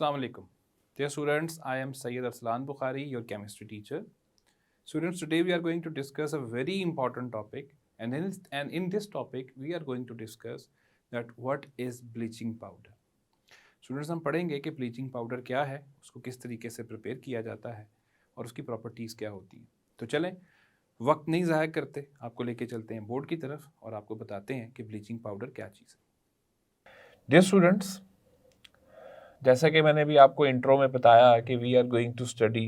Assalamu alaikum. Dear students, I am Sayyid Arslan Bukhari, your chemistry teacher. Students, today we are going to discuss a very important topic, and in this topic we are going to discuss that what is bleaching powder. Students, हम पढ़ेंगे कि bleaching powder क्या है, उसको किस तरीके से prepare किया जाता है और उसकी प्रॉपर्टीज़ क्या होती हैं। तो चलें, वक्त नहीं ज़ाया करते, आपको लेके चलते हैं बोर्ड की तरफ और आपको बताते हैं कि ब्लीचिंग पाउडर क्या चीज़ है। डियर स्टूडेंट्स, जैसा कि मैंने भी आपको इंट्रो में बताया कि we are going to study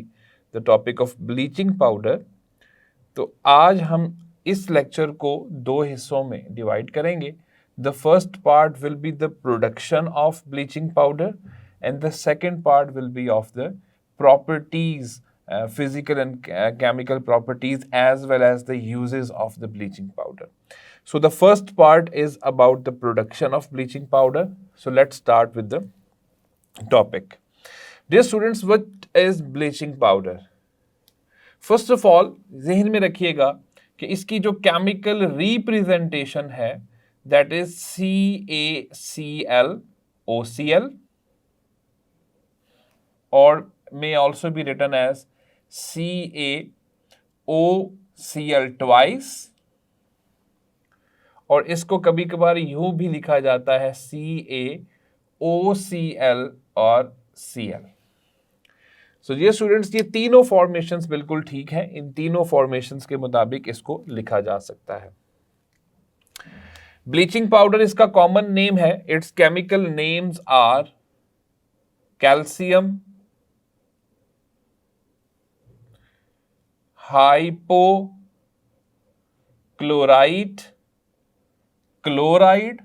the topic of bleaching powder, तो आज हम इस लेक्चर को दो हिस्सों में डिवाइड करेंगे. The first part will be the production of bleaching powder and the second part will be of the properties, physical and chemical properties, as well as the uses of the bleaching powder. So the first part is about the production of bleaching powder. So let's start with the topic. Dear students, what is bleaching powder? First of all, ज़हन में रखिएगा कि इसकी जो chemical representation है, that is CaClOCl, or may also be written as CaOCl twice, और इसको कभी कभार यूं भी लिखा जाता है CaOCl और Cl. सो ये स्टूडेंट्स, ये तीनों फॉर्मेशंस बिल्कुल ठीक है. इन तीनों फॉर्मेशंस के मुताबिक इसको लिखा जा सकता है. ब्लीचिंग पाउडर इसका कॉमन नेम है. Its chemical names are calcium hypochlorite chloride.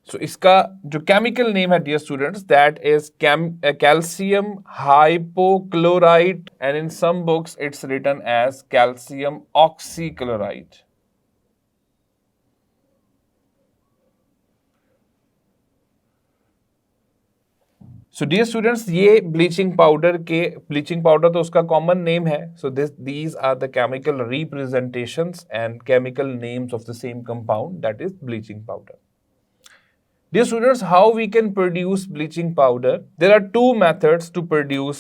So इसका जो केमिकल नेम है dear students, that is calcium hypochlorite, and in some books it's written as calcium oxychloride. So dear students, ये bleaching powder तो उसका common name है. So these are the chemical representations and chemical names of the same compound, that is bleaching powder. Dear students, how we can produce bleaching powder? There are two methods to produce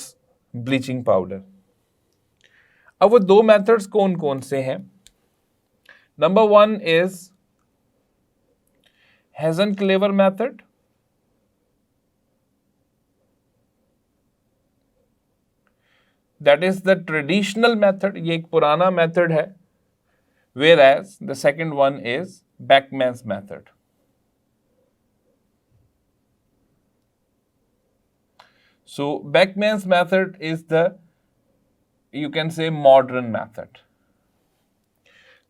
bleaching powder. अब वो दो methods कौन कौन से हैं? Number one is Hazen-Clever method. That is the traditional method. ये एक पुराना method है. Whereas the second one is Beckmann's method. So Beckmann's method is the, you can say, modern method.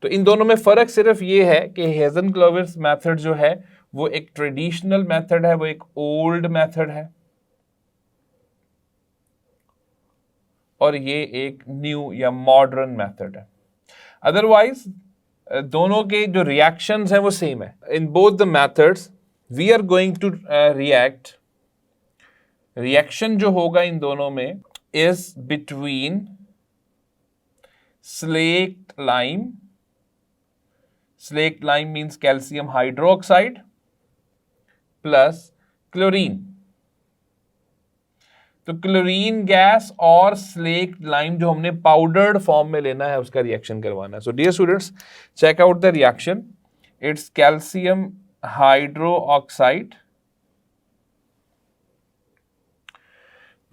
तो इन दोनों में फर्क सिर्फ ये है कि हेजन-क्लेवर्स मेथड जो है वो एक ट्रेडिशनल मेथड है, वो एक ओल्ड मेथड है, और ये एक न्यू या मॉडर्न मेथड है. अदरवाइज दोनों के जो रिएक्शंस हैं वो सेम है. In both the methods we are going to react. Reaction जो होगा इन दोनों में is between slaked lime. Slaked lime means calcium hydroxide plus chlorine. तो क्लोरीन गैस और स्लेक्ट लाइम जो हमने पाउडर्ड फॉर्म में लेना है उसका रिएक्शन करवाना है. So dear students, check out the reaction. It's calcium hydroxide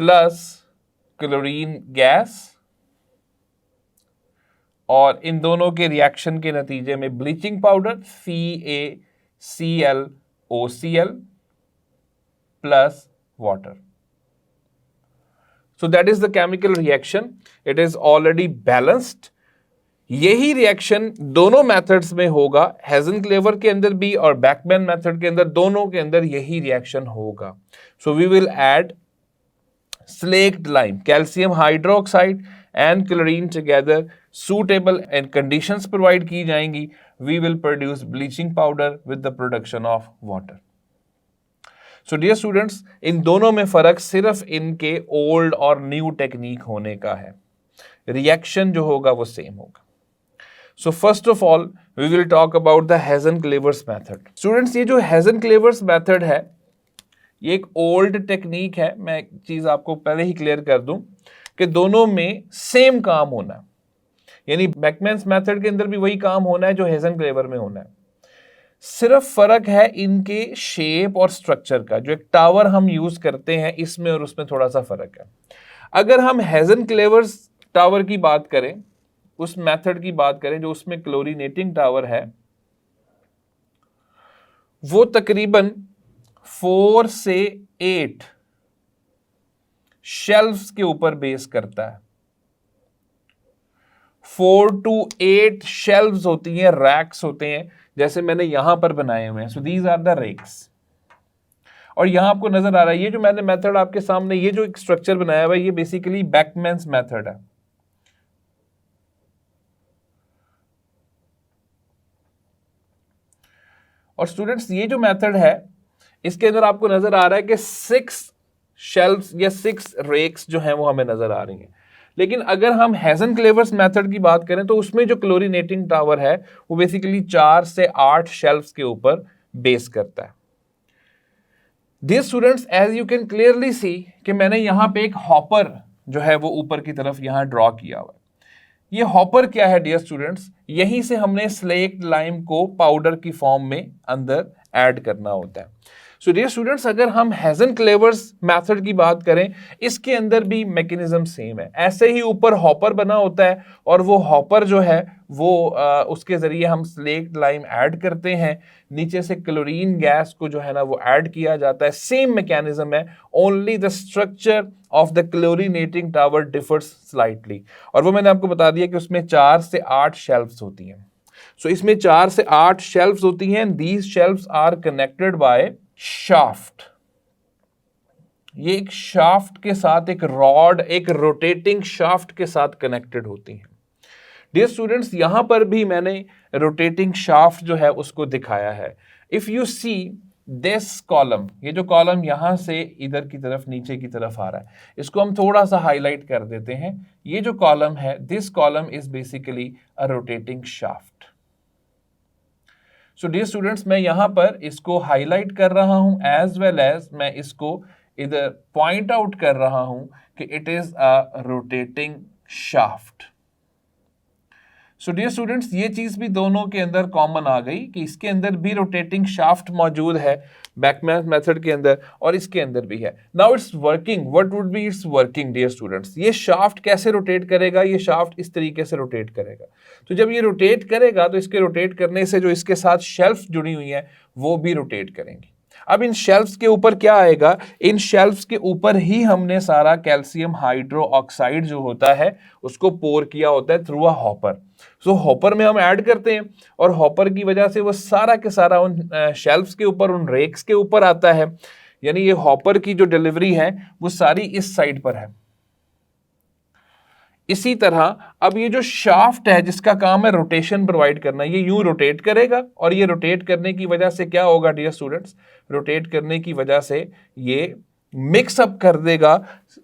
plus chlorine gas, और इन दोनों के रिएक्शन के नतीजे में bleaching powder CaClOCl plus water. So that is the chemical reaction. It is already balanced. यही रिएक्शन दोनों मेथड्स में होगा. हेजन-क्लेवर के अंदर भी और बैकमैन मेथड के अंदर, दोनों के अंदर यही रिएक्शन होगा. So we will add slaked lime, calcium hydroxide and chlorine together. Suitable and conditions provide की जाएंगी. We will produce bleaching powder with the production of water. So dear students, इन दोनों में फर्क सिर्फ इनके ओल्ड और न्यू टेक्निक होने का है. रिएक्शन जो होगा वो सेम होगा. So first of all we will talk about the Hasenclever's method. Students, ये जो हेजन-क्लेवर्स मेथड है ये एक ओल्ड टेक्निक है। मैं एक चीज आपको पहले ही क्लियर कर दूं कि दोनों में सेम काम होना है, यानी बेकमैन्स मेथड के अंदर भी वही काम होना है जो हेजन-क्लेवर में होना है। सिर्फ फर्क है इनके शेप और स्ट्रक्चर का। जो एक टावर हम यूज करते हैं इसमें और उसमें थोड़ा सा फर्क है। अगर हम हेजन-क्लेवर्स टावर की बात करें, उस मेथड की बात करें जो उसमें क्लोरीनेटिंग टावर है, वो तकरीबन 4 से 8 शेल्फ्स के ऊपर बेस करता है। 4 to 8 शेल्व्स होती हैं, रैक्स होते हैं, जैसे मैंने यहां पर बनाए हुए हैं। So these are the racks. और यहां आपको नजर आ रहा है ये जो मैंने मेथड आपके सामने, ये जो एक स्ट्रक्चर बनाया हुआ है, ये बेसिकली बेकमैन्स मेथड है। और स्टूडेंट्स, ये जो मेथड है इसके अंदर आपको नजर आ रहा है कि 6 शेल्व्स या 6 रेक्स जो हैं वो हमें नजर आ रही हैं। लेकिन अगर हम हेजन-क्लेवर्स मेथड की बात करें तो उसमें जो क्लोरीनेटिंग टावर है वो बेसिकली 4 से 8 शेल्व्स के ऊपर बेस करता है। Dear students, as you can clearly see कि मैंने यहां पे एक हॉपर जो है वो ऊपर की तरफ यहां ड्रॉ किया हुआ है। ये हॉपर क्या है डियर स्टूडेंट्स? यहीं से हमने स्लेक्ट लाइम को पाउडर की फॉर्म में अंदर ऐड करना होता है। सो डियर स्टूडेंट्स, अगर हम हेजन-क्लेवर्स मेथड की बात करें, इसके अंदर भी मैकेनिज्म सेम है। ऐसे ही ऊपर हॉपर बना होता है और वो हॉपर जो है वो उसके जरिए हम स्लेक्ट लाइम ऐड करते हैं, नीचे से क्लोरीन गैस को जो है ना वो ऐड किया जाता है। सेम मैकेनिज्म है, only the structure of the chlorinating tower differs slightly. और वो मैंने आपको बता दिया कि उसमें 4 से 8 शेल्व्स होती हैं। सो इसमें 4 से 8 शेल्व्स होती हैं। These shelves are connected by shaft. ये एक शाफ्ट के साथ, एक रॉड, एक रोटेटिंग शाफ्ट के साथ कनेक्टेड होती हैं। डियर स्टूडेंट्स, यहां पर भी मैंने रोटेटिंग शाफ्ट जो है उसको दिखाया है। If you see this column, ये जो कॉलम यहां से इधर की तरफ नीचे की तरफ आ रहा है, इसको हम थोड़ा सा हाईलाइट कर देते हैं। ये जो कॉलम है, this column is basically a rotating shaft. So dear students, मैं यहां पर इसको हाईलाइट कर रहा हूं, एज वेल एज मैं इसको इधर पॉइंट आउट कर रहा हूं कि it is a rotating shaft. So dear students, ये चीज भी दोनों के अंदर कॉमन आ गई कि इसके अंदर भी रोटेटिंग शाफ्ट मौजूद है बेकमैन्स मेथड के अंदर, और इसके अंदर भी है। Now it's working, what would be its working dear students? ये शाफ्ट कैसे रोटेट करेगा? ये शाफ्ट इस तरीके से रोटेट करेगा। तो जब ये रोटेट करेगा तो इसके रोटेट करने से जो इसके साथ शेल्फ जुड़ी हुई है वो भी रोटेट करेंगी। अब इन शेल्फ्स के ऊपर क्या आएगा? इन शेल्फ्स के ऊपर ही हमने सारा कैल्शियम हाइड्रोक्साइड जो होता है उसको पोर किया होता है through a hopper. So hopper में हम ऐड करते हैं और हॉपर की वजह से वो सारा के सारा उन शेल्फ्स के ऊपर, उन रेक्स के ऊपर आता है। यानी ये हॉपर की जो डिलीवरी है वो सारी इस साइड पर है। इसी तरह अब ये जो शाफ्ट है जिसका काम है रोटेशन प्रोवाइड करना, ये यूं रोटेट करेगा और ये रोटेट करने की वजह से क्या होगा डियर स्टूडेंट्स? रोटेट करने की वजह से ये मिक्स अप कर देगा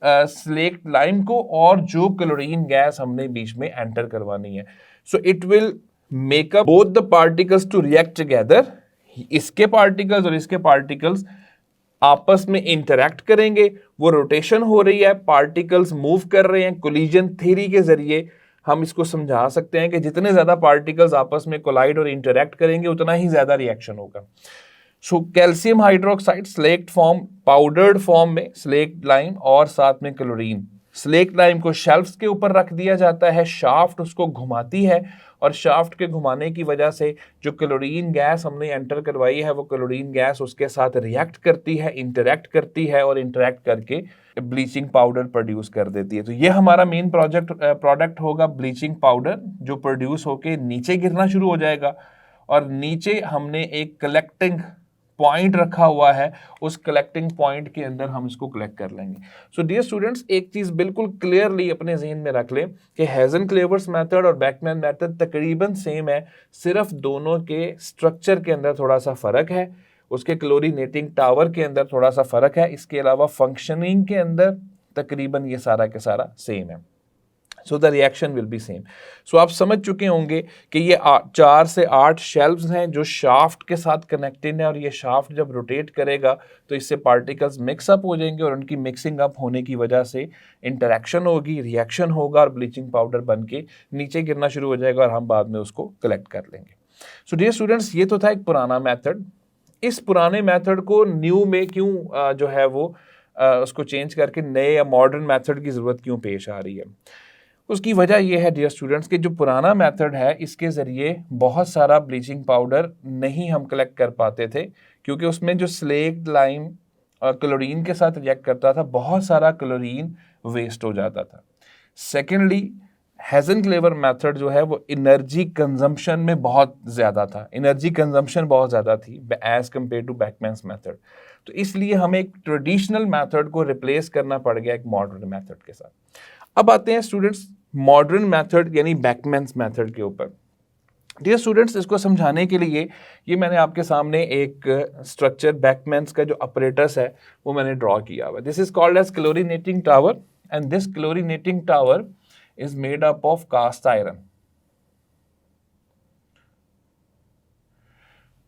स्लेक्ट लाइम को और जो क्लोरीन गैस हमने बीच में एंटर करवानी है। So it will make up both the particles to react together. इसके पार्टिकल्स और इसके पार्टिकल्स आपस में इंटरैक्ट करेंगे, वो रोटेशन हो रही है, पार्टिकल्स मूव कर रहे हैं। कोलिजन थ्योरी के जरिए हम इसको समझा सकते हैं कि जितने ज्यादा पार्टिकल्स आपस में कोलाइड और इंटरैक्ट करेंगे उतना ही ज्यादा रिएक्शन होगा। So calcium hydroxide slaked form, powdered form में स्लेक्ट लाइम और साथ में क्लोरीन। स्लेक्ट लाइम को शेल्फ्स के ऊपर रख दिया जाता है, शाफ्ट उसको घुमाती है और शाफ्ट के घुमाने की वजह से जो क्लोरीन गैस हमने एंटर करवाई है वो क्लोरीन गैस उसके साथ रिएक्ट करती है, इंटरैक्ट करती है और इंटरैक्ट करके ब्लीचिंग पाउडर प्रोड्यूस कर देती है। तो ये हमारा मेन प्रोडक्ट होगा ब्लीचिंग पाउडर, जो प्रोड्यूस होके नीचे गिरना शुरू हो जाएगा और नीचे हमने एक कलेक्टिंग पॉइंट रखा हुआ है, उस कलेक्टिंग पॉइंट के अंदर हम इसको कलेक्ट कर लेंगे। सो डियर स्टूडेंट्स, एक चीज बिल्कुल क्लियरली अपने ज़हन में रख लें कि हेजन-क्लेवर्स मेथड और बेकमैन मेथड तकरीबन सेम है, सिर्फ दोनों के स्ट्रक्चर के अंदर थोड़ा सा फर्क है, उसके क्लोरीनेटिंग टावर के अंदर थोड़ा सा फर्क है। इसके अलावा फंक्शनिंग के अंदर तकरीबन ये सारा के सारा सेम है। So the reaction will be same. सो आप समझ चुके होंगे कि ये 4 से 8 शेल्व्स हैं जो शाफ्ट के साथ कनेक्टेड है, और ये शाफ्ट जब रोटेट करेगा तो इससे पार्टिकल्स मिक्सअप हो जाएंगे, और उनकी मिक्सिंग अप होने की वजह से इंटरेक्शन होगी, रिएक्शन होगा, और ब्लीचिंग पाउडर बन के नीचे गिरना शुरू हो जाएगा, और हम बाद में उसको कलेक्ट कर लेंगे। सो डियर स्टूडेंट्स, ये तो था एक पुराना मेथड। इस पुराने मेथड को न्यू में क्यों जो है वो उसको चेंज करके नए या मॉडर्न मेथड की ज़रूरत क्यों पेश आ रही है? उसकी वजह यह है डियर स्टूडेंट्स कि जो पुराना मेथड है इसके ज़रिए बहुत सारा ब्लीचिंग पाउडर नहीं हम कलेक्ट कर पाते थे, क्योंकि उसमें जो स्लेक्ड लाइम क्लोरीन के साथ रिएक्ट करता था, बहुत सारा क्लोरीन वेस्ट हो जाता था। सेकेंडली, हेज़नक्लेवर मेथड जो है वो एनर्जी कंजम्पशन में बहुत ज़्यादा था, एनर्जी कंजम्पशन बहुत ज़्यादा थी एज़ कम्पेयर टू बैकमैन्स मेथड। तो इसलिए हमें एक ट्रेडिशनल मेथड को रिप्लेस करना पड़ गया एक मॉडर्न मेथड के साथ। अब आते हैं स्टूडेंट्स मॉडर्न मेथड यानी बैकमैन्स मेथड के ऊपर। डियर स्टूडेंट्स, इसको समझाने के लिए ये मैंने आपके सामने एक स्ट्रक्चर बैकमैन्स का जो अपरेटस है वो मैंने ड्रॉ किया हुआ। This is called as chlorinating tower, and this chlorinating tower is made up of cast iron.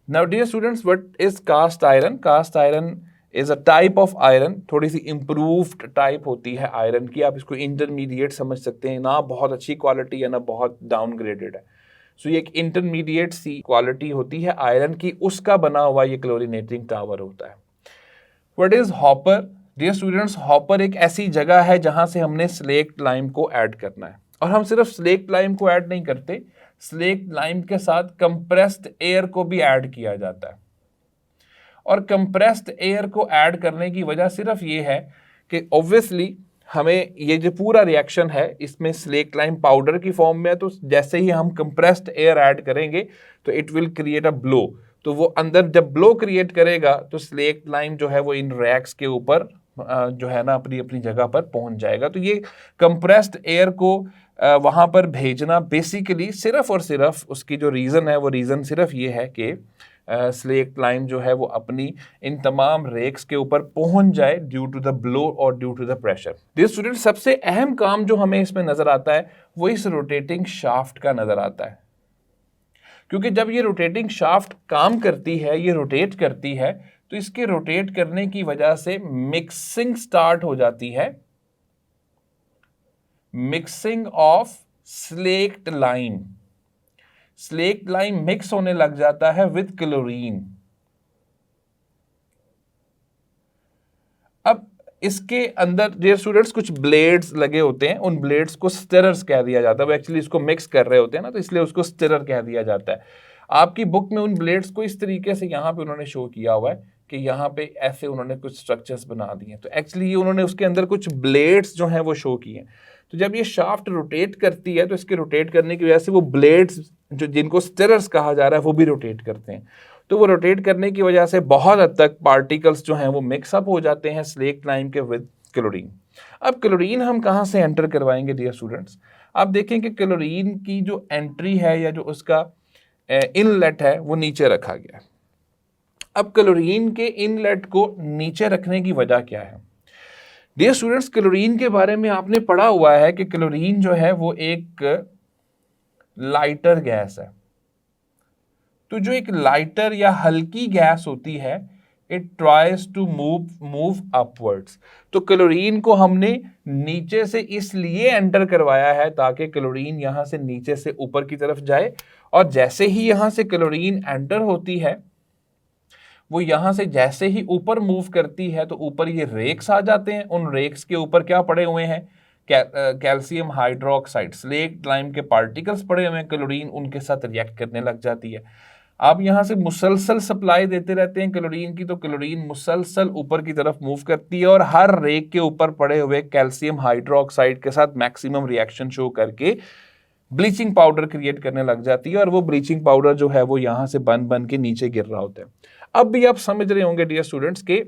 Now dear students, what is cast iron? Cast iron is a type of iron, थोड़ी सी improved type होती है iron की। आप इसको intermediate समझ सकते हैं, ना बहुत अच्छी क्वालिटी है ना बहुत downgraded है। सो ये एक इंटरमीडिएट सी क्वालिटी होती है आयरन की, उसका बना हुआ ये क्लोरीनेटिंग टावर होता है। What is hopper? Dear students, hopper एक ऐसी जगह है जहां से हमने स्लेक्ट लाइम को ऐड करना है, और हम सिर्फ स्लेक्ट लाइम को ऐड नहीं करते, स्लेक्ट लाइम के साथ कंप्रेस्ड एयर को भी ऐड किया जाता है। और कंप्रेस्ड एयर को ऐड करने की वजह सिर्फ ये है कि ऑब्वियसली हमें ये जो पूरा रिएक्शन है इसमें स्लेक्ट लाइम पाउडर की फॉर्म में है, तो जैसे ही हम कंप्रेस्ड एयर ऐड करेंगे तो it will create a blow. तो वो अंदर जब ब्लो क्रिएट करेगा तो स्लेक्ट लाइम जो है वो इन रैक्स के ऊपर जो है ना अपनी अपनी जगह पर पहुंच जाएगा। तो ये कंप्रेस्ड एयर को वहां पर भेजना बेसिकली सिर्फ और सिर्फ उसकी जो रीज़न है वो रीज़न सिर्फ ये है कि स्लेक्ट लाइम जो है वो अपनी इन तमाम रेक्स के ऊपर पहुंच जाए ड्यू टू द ब्लो और due to the pressure. Dear student, सबसे अहम काम जो हमें इसमें नजर आता है वो इस रोटेटिंग शाफ्ट का नजर आता है, क्योंकि जब ये रोटेटिंग शाफ्ट काम करती है, ये रोटेट करती है, तो इसके रोटेट करने की वजह से मिक्सिंग स्टार्ट हो जाती है, mixing of select lime. Slaked lime mix होने लग जाता है विद क्लोरीन। अब इसके अंदर डियर स्टूडेंट्स कुछ ब्लेड्स लगे होते हैं, उन ब्लेड्स को स्टिरर्स कह दिया जाता है। वो एक्चुअली इसको मिक्स कर रहे होते हैं ना, तो इसलिए उसको स्टिरर कह दिया जाता है। आपकी बुक में उन ब्लेड्स को इस तरीके से यहाँ पे उन्होंने शो किया हुआ है कि यहाँ पे ऐसे उन्होंने कुछ स्ट्रक्चर्स बना दिए, तो एक्चुअली ये उन्होंने उसके अंदर कुछ ब्लेड्स जो हैं वो शो किए हैं। तो जब ये शाफ्ट रोटेट करती है तो इसके रोटेट करने की वजह से वो ब्लेड्स जो जिनको स्टिरर्स कहा जा रहा है वो भी रोटेट करते हैं। तो वो रोटेट करने की वजह से बहुत हद तक पार्टिकल्स जो हैं वो मिक्सअप हो जाते हैं स्लेक्ट लाइम के विद क्लोरीन। अब क्लोरीन हम कहाँ से एंटर करवाएंगे डियर स्टूडेंट्स? आप देखें कि क्लोरीन की जो एंट्री है या जो उसका इनलेट है वो नीचे रखा गया है। अब क्लोरीन के इनलेट को नीचे रखने की वजह क्या है? डियर स्टूडेंट्स, क्लोरीन के बारे में आपने पढ़ा हुआ है कि क्लोरीन जो है वो एक लाइटर गैस है। तो जो एक लाइटर या हल्की गैस होती है, it tries to move upwards. तो क्लोरीन को हमने नीचे से इसलिए एंटर करवाया है ताकि क्लोरीन यहां से नीचे से ऊपर की तरफ जाए, और जैसे ही यहां से क्लोरीन एंटर होती है वो यहां से जैसे ही ऊपर मूव करती है तो ऊपर ये रेक्स आ जाते हैं। उन रेक्स के ऊपर क्या पड़े हुए हैं? कैल्शियम हाइड्रोक्साइड, स्लेक्ट लाइम के पार्टिकल्स पड़े हुए हैं, क्लोरीन उनके साथ रिएक्ट करने लग जाती है। आप यहां से मुसलसल सप्लाई देते रहते हैं क्लोरीन की, तो क्लोरीन मुसलसल ऊपर की तरफ मूव करती है और हर रेक के ऊपर पड़े हुए कैल्शियम हाइड्रोक्साइड के साथ मैक्सिमम रिएक्शन शो करके ब्लीचिंग पाउडर क्रिएट करने लग जाती है, और वो ब्लीचिंग पाउडर जो है वो यहां से बन बन के नीचे गिर रहा होता है। अब भी आप समझ रहे होंगे डियर स्टूडेंट्स के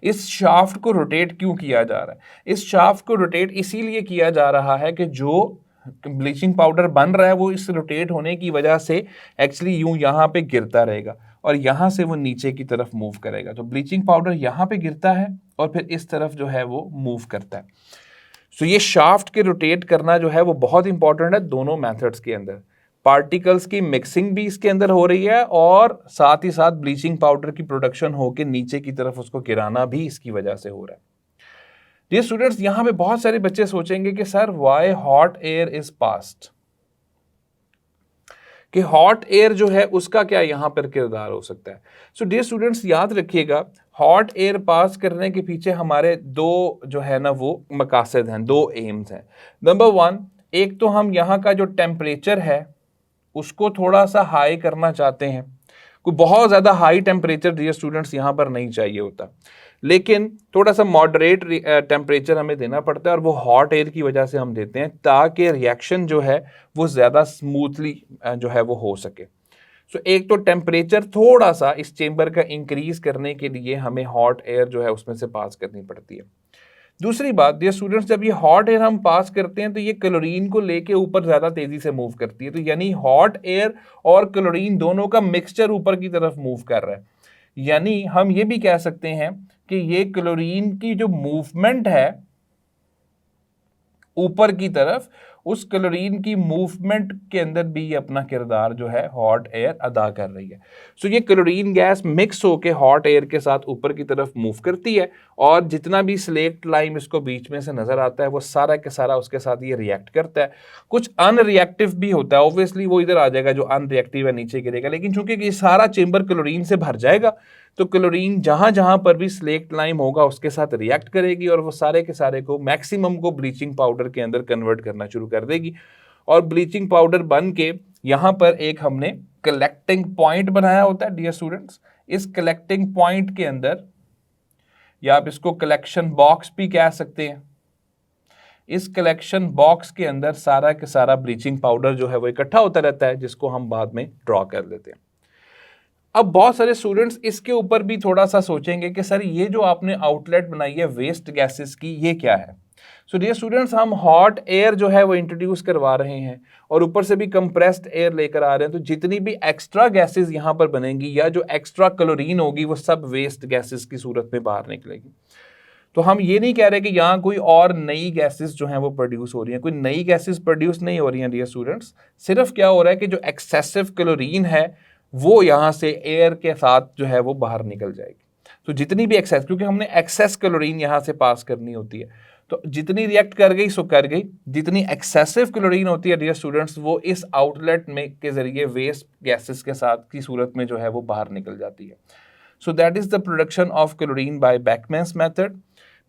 इस शाफ्ट को रोटेट क्यों किया जा रहा है। इस शाफ्ट को रोटेट इसीलिए किया जा रहा है कि जो ब्लीचिंग पाउडर बन रहा है वो इस रोटेट होने की वजह से एक्चुअली यूं यहां पे गिरता रहेगा और यहां से वो नीचे की तरफ मूव करेगा। तो ब्लीचिंग पाउडर यहां पे गिरता है और फिर इस तरफ जो है वो मूव करता है। सो ये शाफ्ट के रोटेट करना जो है वो बहुत इंपॉर्टेंट है दोनों मेथड्स के अंदर। पार्टिकल्स की मिक्सिंग भी इसके अंदर हो रही है और साथ ही साथ ब्लीचिंग पाउडर की प्रोडक्शन होकर नीचे की तरफ उसको गिराना भी इसकी वजह से हो रहा है। डियर स्टूडेंट्स, यहां पे बहुत सारे बच्चे सोचेंगे कि sir why hot air is passed, कि हॉट एयर जो है उसका क्या यहां पर किरदार हो सकता है। सो डियर स्टूडेंट्स, याद रखिएगा हॉट एयर पास करने के पीछे हमारे दो जो है ना वो मकासद हैं, दो एम्स हैं। नंबर वन, एक तो हम यहाँ का जो टेम्परेचर है उसको थोड़ा सा हाई करना चाहते हैं। कोई बहुत ज़्यादा हाई टेम्परेचर डियर स्टूडेंट्स यहाँ पर नहीं चाहिए होता, लेकिन थोड़ा सा मॉडरेट टेम्परेचर हमें देना पड़ता है और वो हॉट एयर की वजह से हम देते हैं ताकि रिएक्शन जो है वो ज़्यादा स्मूथली जो है वो हो सके। सो एक तो टेम्परेचर थोड़ा सा इस चेम्बर का इंक्रीज करने के लिए हमें हॉट एयर जो है उसमें से पास करनी पड़ती है। दूसरी बात डियर स्टूडेंट्स, जब ये हॉट एयर हम पास करते हैं तो ये क्लोरीन को लेके ऊपर ज़्यादा तेज़ी से मूव करती है, तो यानी हॉट एयर और क्लोरीन दोनों का मिक्सचर ऊपर की तरफ मूव कर रहा है। यानी हम ये भी कह सकते हैं कि ये क्लोरीन की जो मूवमेंट है ऊपर की तरफ, उस क्लोरीन की मूवमेंट के अंदर भी ये अपना किरदार जो है हॉट एयर अदा कर रही है। सो ये क्लोरीन गैस मिक्स होके हॉट एयर के साथ ऊपर की तरफ मूव करती है और जितना भी स्लेक्ट लाइम इसको बीच में से नजर आता है वो सारा के सारा उसके साथ ये रिएक्ट करता है। कुछ अनरिएक्टिव भी होता है, ऑब्वियसली वो इधर आ जाएगा, जो अनरिएक्टिव है नीचे गिरेगा, लेकिन चूंकि ये सारा चेंबर क्लोरीन से भर जाएगा तो क्लोरीन जहां जहां पर भी स्लेक्ट लाइम होगा उसके साथ रिएक्ट करेगी और वो सारे के सारे को मैक्सिमम को ब्लीचिंग पाउडर के अंदर कन्वर्ट करना शुरू कर देगी और ब्लीचिंग पाउडर बन के यहां पर एक हमने कलेक्टिंग पॉइंट बनाया होता है। डियर स्टूडेंट्स, इस कलेक्टिंग पॉइंट के अंदर, या आप इसको कलेक्शन बॉक्स भी कह सकते हैं, इस कलेक्शन बॉक्स के अंदर सारा के सारा ब्लीचिंग पाउडर जो है वो इकट्ठा होता रहता है, जिसको हम बाद में ड्रॉ कर लेते हैं। अब बहुत सारे स्टूडेंट्स इसके ऊपर भी थोड़ा सा सोचेंगे कि सर ये जो आपने आउटलेट बनाई है वेस्ट गैसेस की, ये क्या है। सो डियर स्टूडेंट्स, हम हॉट एयर जो है वो इंट्रोड्यूस करवा रहे हैं और ऊपर से भी कंप्रेस्ड एयर लेकर आ रहे हैं, तो जितनी भी एक्स्ट्रा गैसेस यहाँ पर बनेंगी या जो एक्स्ट्रा क्लोरीन होगी वो सब वेस्ट गैसेस की सूरत में बाहर निकलेगी। तो हम ये नहीं कह रहे कि यहाँ कोई और नई गैसेस जो हैं वो प्रोड्यूस हो रही हैं, कोई नई गैसेस प्रोड्यूस नहीं हो रही हैं डियर स्टूडेंट्स। सिर्फ क्या हो रहा है कि जो एक्सेसिव क्लोरीन है वो यहाँ से एयर के साथ जो है वो बाहर निकल जाएगी। तो जितनी भी एक्सेस, क्योंकि हमने एक्सेस क्लोरीन यहाँ से पास करनी होती है, तो जितनी रिएक्ट कर गई सो कर गई, जितनी एक्सेसिव क्लोरीन होती है डियर स्टूडेंट्स वो इस आउटलेट में के जरिए वेस्ट गैसेस के साथ की सूरत में जो है वो बाहर निकल जाती है। So that is the production of chlorine by Backmann's method.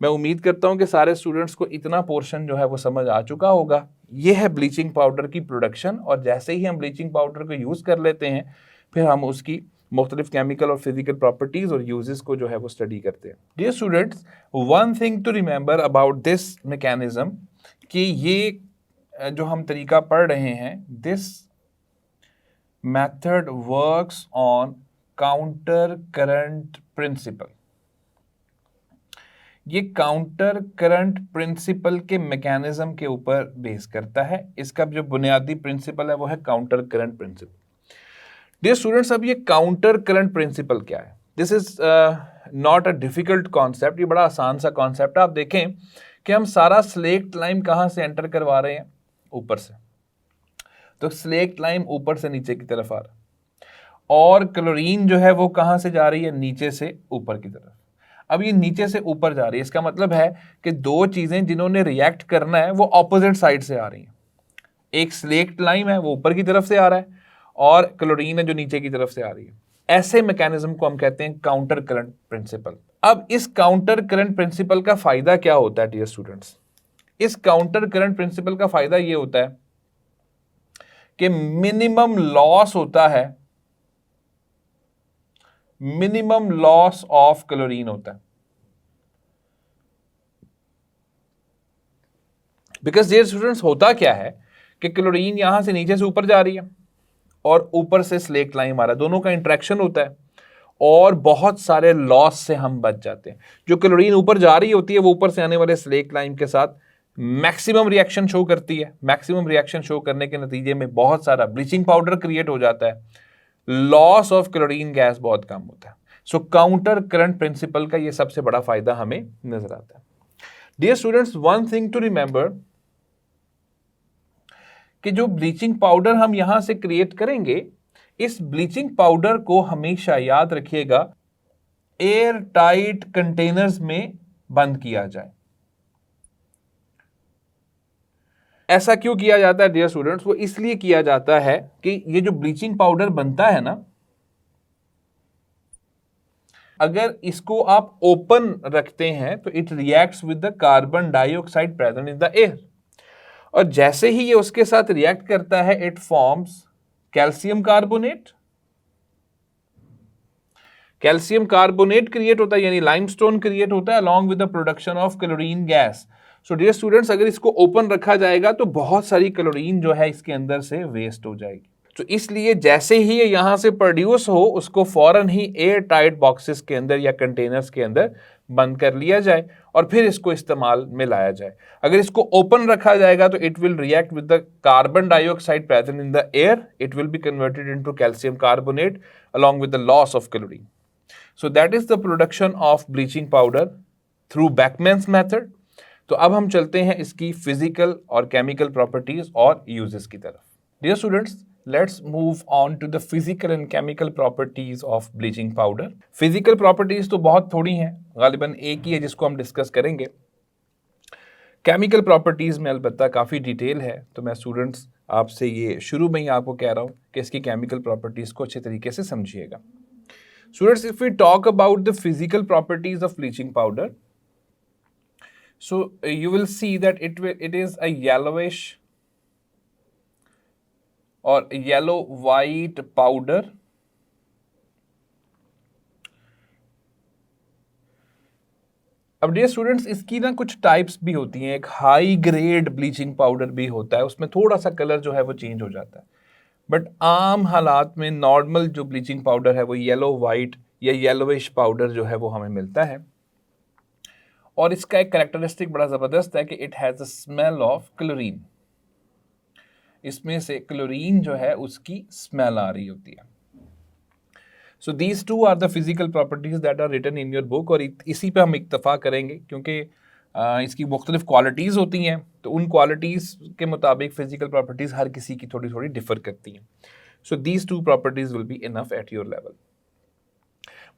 मैं उम्मीद करता हूं कि सारे स्टूडेंट्स को इतना पोर्शन जो है वो समझ आ चुका होगा। ये है ब्लीचिंग पाउडर की प्रोडक्शन, और जैसे ही हम ब्लीचिंग पाउडर को यूज़ कर लेते हैं फिर हम उसकी मुख्तलिफ केमिकल और फिजिकल प्रॉपर्टीज और यूजेस को जो है वो स्टडी करते हैं। Dear students, one thing to remember about this mechanism, कि ये जो हम तरीका पढ़ रहे हैं, this method works on counter current principle. ये काउंटर करंट प्रिंसिपल के मैकेनिज्म के ऊपर बेस करता है। इसका जो बुनियादी प्रिंसिपल है वो है counter current principle. Dear students, अब ये काउंटर करंट प्रिंसिपल क्या है? This is not a difficult concept, ये बड़ा आसान सा कॉन्सेप्ट है। आप देखें कि हम सारा स्लेक्ट लाइम कहाँ से एंटर करवा रहे हैं? ऊपर से। तो स्लेक्ट लाइम ऊपर से नीचे की तरफ आ रहा है और क्लोरीन जो है वो कहाँ से जा रही है? नीचे से ऊपर की तरफ। अब ये नीचे से ऊपर जा रही है, इसका मतलब है कि दो चीजें जिन्होंने रिएक्ट करना है वो ऑपोजिट साइड से आ रही हैं। एक स्लेक्ट लाइम है वो ऊपर की तरफ से आ रहा है और क्लोरीन है जो नीचे की तरफ से आ रही है। ऐसे मैकेनिज्म को हम कहते हैं काउंटर करंट प्रिंसिपल। अब इस काउंटर करंट प्रिंसिपल का फायदा क्या होता है डियर स्टूडेंट्स? इस काउंटर करंट प्रिंसिपल का फायदा ये होता है कि मिनिमम लॉस होता है, मिनिमम लॉस ऑफ क्लोरीन होता है। बिकॉज डियर स्टूडेंट्स, होता क्या है कि क्लोरीन यहां से नीचे से ऊपर जा रही है और ऊपर से स्लेक्ट लाइम आ रहा है, दोनों का इंटरेक्शन होता है और बहुत सारे लॉस से हम बच जाते हैं। जो क्लोरीन ऊपर जा रही होती है वो ऊपर से आने वाले स्लेक्ट लाइम के साथ मैक्सिमम रिएक्शन शो करती है। मैक्सिमम रिएक्शन शो करने के नतीजे में बहुत सारा ब्लीचिंग पाउडर क्रिएट हो जाता है, लॉस ऑफ क्लोरीन गैस बहुत कम होता है। सो काउंटर करंट प्रिंसिपल का ये सबसे बड़ा फायदा हमें नजर आता है। Dear students, one thing to remember कि जो ब्लीचिंग पाउडर हम यहां से क्रिएट करेंगे, इस ब्लीचिंग पाउडर को हमेशा याद रखिएगा एयर टाइट कंटेनर्स में बंद किया जाए। ऐसा क्यों किया जाता है डियर स्टूडेंट्स? वो इसलिए किया जाता है कि ये जो ब्लीचिंग पाउडर बनता है ना, अगर इसको आप ओपन रखते हैं तो it reacts with the carbon dioxide present in the air, और जैसे ही ये उसके साथ रिएक्ट करता है it forms calcium carbonate. Calcium carbonate create होता है, यानी लाइमस्टोन क्रिएट होता है along with the production of chlorine gas. So dear students, अगर इसको ओपन रखा जाएगा तो बहुत सारी क्लोरीन जो है इसके अंदर से वेस्ट हो जाएगी। तो इसलिए जैसे ही ये यहां से प्रोड्यूस हो, उसको फौरन ही एयर टाइट बॉक्सेस के अंदर या कंटेनर्स के अंदर बंद कर लिया जाए और फिर इसको इस्तेमाल में लाया जाए। अगर इसको ओपन रखा जाएगा तो it will react with the carbon dioxide present in the air, it will be converted into calcium carbonate along with the loss of chlorine. So that is the production of bleaching powder through Beckmann's method. तो अब हम चलते हैं इसकी physical और chemical properties और uses की तरफ। Dear students, let's move on to the physical and chemical properties of bleaching powder. Physical properties तो बहुत थोड़ी हैं, गालिबन एक ही है जिसको हम डिस्कस करेंगे। केमिकल प्रॉपर्टीज में अलबत्ता काफ़ी डिटेल है, तो मैं स्टूडेंट्स आपसे ये शुरू में ही आपको कह रहा हूँ कि इसकी केमिकल प्रॉपर्टीज को अच्छे तरीके से समझिएगा। Students, if we talk about the physical properties of bleaching powder, so you will see that it is a yellowish or yellow white powder. अब डियर स्टूडेंट्स, इसकी ना कुछ टाइप्स भी होती हैं। एक हाई ग्रेड ब्लीचिंग पाउडर भी होता है, उसमें थोड़ा सा कलर जो है वो चेंज हो जाता है, बट आम हालात में नॉर्मल जो ब्लीचिंग पाउडर है वो येलो वाइट या येलोविश पाउडर जो है वो हमें मिलता है। और इसका एक कैरेक्टरिस्टिक बड़ा ज़बरदस्त है कि it has a smell of chlorine. इसमें से क्लोरीन जो है उसकी स्मेल आ रही होती है। So these two are the physical properties that are written in your book, और इसी पे हम इक्तफा करेंगे क्योंकि इसकी मुख्तलिफ क्वालिटीज़ होती हैं, तो उन क्वालिटीज़ के मुताबिक फिजिकल प्रॉपर्टीज़ हर किसी की थोड़ी थोड़ी डिफर करती हैं। So these two properties will be enough at your level.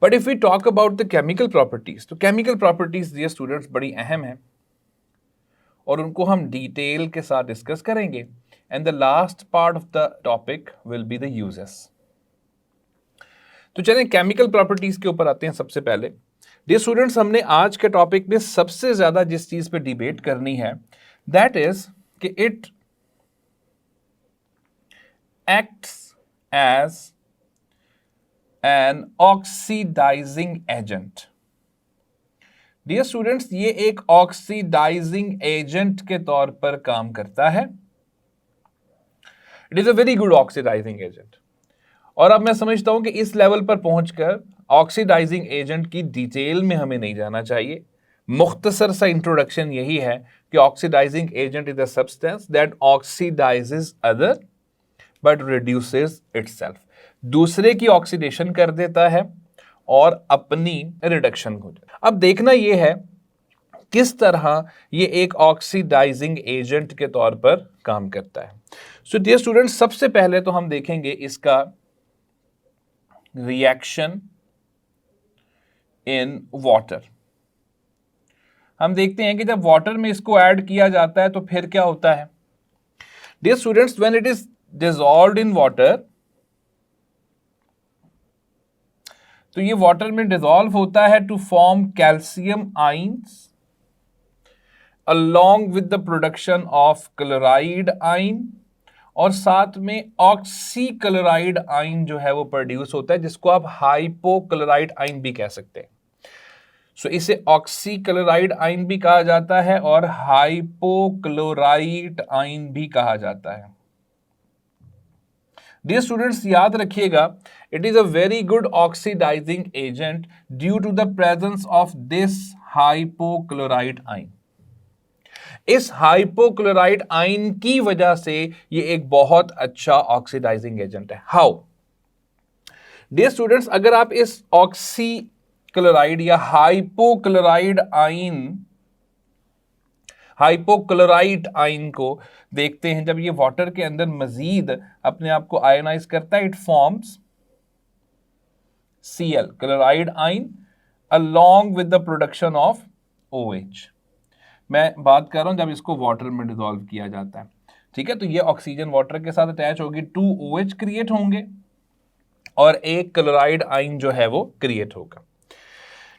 But if we talk about the chemical properties, तो केमिकल प्रॉपर्टीज़ ये स्टूडेंट्स बड़ी अहम हैं और उनको हम डिटेल के साथ डिस्कस करेंगे। And the last part of the topic will be the uses. तो चलें केमिकल प्रॉपर्टीज़ के ऊपर आते हैं। सबसे पहले डियर स्टूडेंट्स, हमने आज के टॉपिक में सबसे ज्यादा जिस चीज पे डिबेट करनी है दैट इज कि it acts as an oxidizing agent. Dear students, ये एक ऑक्सीडाइजिंग एजेंट के तौर पर काम करता है। It is a very good oxidising agent. और अब मैं समझता हूं कि इस लेवल पर पहुंचकर ऑक्सीडाइजिंग एजेंट की डिटेल में हमें नहीं जाना चाहिए। मुख्तसर सा इंट्रोडक्शन यही है कि oxidizing agent is a substance that oxidizes other but reduces itself. दूसरे की ऑक्सीडेशन कर देता है और अपनी रिडक्शन हो जाए। अब देखना यह है किस तरह ये एक ऑक्सीडाइजिंग एजेंट के तौर पर काम करता है। सो डियर स्टूडेंट्स, सबसे पहले तो हम देखेंगे इसका रिएक्शन इन वाटर। हम देखते हैं कि जब वाटर में इसको ऐड किया जाता है तो फिर क्या होता है। Dear students, when it is dissolved in water, तो ये वाटर में डिसॉल्व होता है to form calcium ions along with the production of chloride ion, और साथ में ऑक्सीक्लोराइड आयन जो है वो प्रोड्यूस होता है, जिसको आप हाइपोक्लोराइड आयन भी कह सकते हैं। सो इसे ऑक्सीक्लोराइड आयन भी कहा जाता है और हाइपोक्लोराइड आयन भी कहा जाता है। डियर स्टूडेंट्स, याद रखिएगा, it is a very good oxidising agent due to the presence of this hypochlorite ion. इस हाइपोक्लोराइड आयन की वजह से ये एक बहुत अच्छा ऑक्सीडाइजिंग एजेंट है। हाउ? डियर स्टूडेंट्स, अगर आप इस ऑक्सीक्लोराइड या हाइपोक्लोराइड आयन हाइपोक्लोराइट आयन को देखते हैं, जब ये वाटर के अंदर मजीद अपने आप को आयनाइज करता है, it forms Cl, chloride ion, along with the production of OH। मैं बात कर रहा हूं जब इसको वाटर में डिसॉल्व किया जाता है, ठीक है। तो ये ऑक्सीजन वाटर के साथ अटैच होगी, 2 OH क्रिएट होंगे और एक क्लोराइड आयन जो है वो क्रिएट होगा।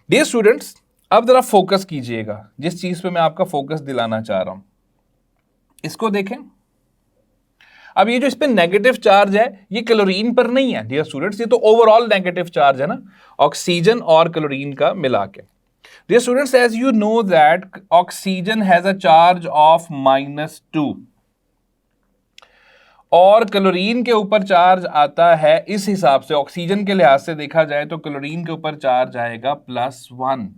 डियर स्टूडेंट्स, अब जरा फोकस कीजिएगा जिस चीज पे मैं आपका फोकस दिलाना चाह रहा हूं, इसको देखें। अब ये जो इस पे नेगेटिव चार्ज है ये क्लोरीन पर नहीं है डियर स्टूडेंट्स, ये तो ओवरऑल नेगेटिव चार्ज है ना, ऑक्सीजन और क्लोरीन का मिला के। Dear students, as you know that oxygen has a charge of -2 और क्लोरीन के ऊपर चार्ज आता है, इस हिसाब से ऑक्सीजन के लिहाज से देखा जाए तो क्लोरीन के ऊपर चार्ज आएगा +1।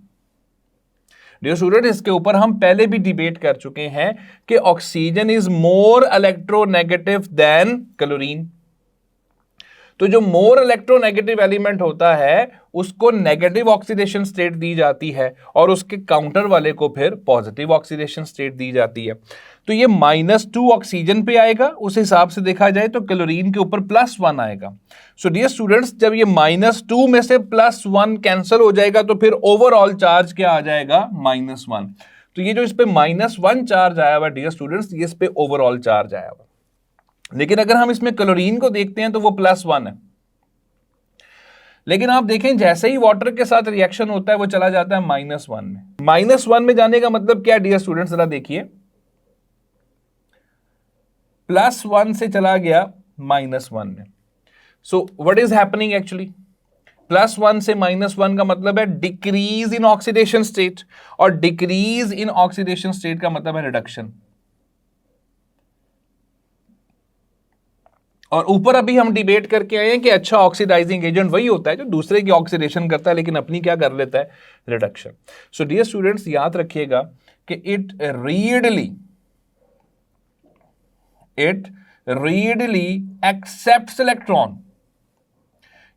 डियर स्टूडेंट, इसके ऊपर हम पहले भी डिबेट कर चुके हैं कि oxygen is more electronegative than chlorine. तो जो मोर इलेक्ट्रोनेगेटिव एलिमेंट होता है उसको नेगेटिव ऑक्सीडेशन स्टेट दी जाती है और उसके काउंटर वाले को फिर पॉजिटिव ऑक्सीडेशन स्टेट दी जाती है। तो ये -2 ऑक्सीजन पे आएगा, उस हिसाब से देखा जाए तो क्लोरीन के ऊपर +1 आएगा। सो डियर स्टूडेंट्स, जब ये -2 में से +1 कैंसिल हो जाएगा तो फिर ओवरऑल चार्ज क्या आ जाएगा, -1। तो ये जो इस पे -1 चार्ज आया हुआ डियर स्टूडेंट्स, ये इस पे ओवरऑल चार्ज आया हुआ। लेकिन अगर हम इसमें क्लोरीन को देखते हैं तो वो +1 है। लेकिन आप देखें जैसे ही वाटर के साथ रिएक्शन होता है वो चला जाता है -1 में। -1 में जाने का मतलब क्या डियर स्टूडेंट्स, जरा देखिए, +1 से चला गया -1 में। So what is happening actually, +1 से -1 का मतलब है डिक्रीज इन ऑक्सीडेशन स्टेट, और डिक्रीज इन ऑक्सीडेशन स्टेट का मतलब है रिडक्शन। और ऊपर अभी हम डिबेट करके आए हैं कि अच्छा ऑक्सीडाइजिंग एजेंट वही होता है जो दूसरे की ऑक्सीडेशन करता है, लेकिन अपनी क्या कर लेता है, रिडक्शन। सो डियर स्टूडेंट्स, याद रखिएगा कि इट readily accepts इलेक्ट्रॉन,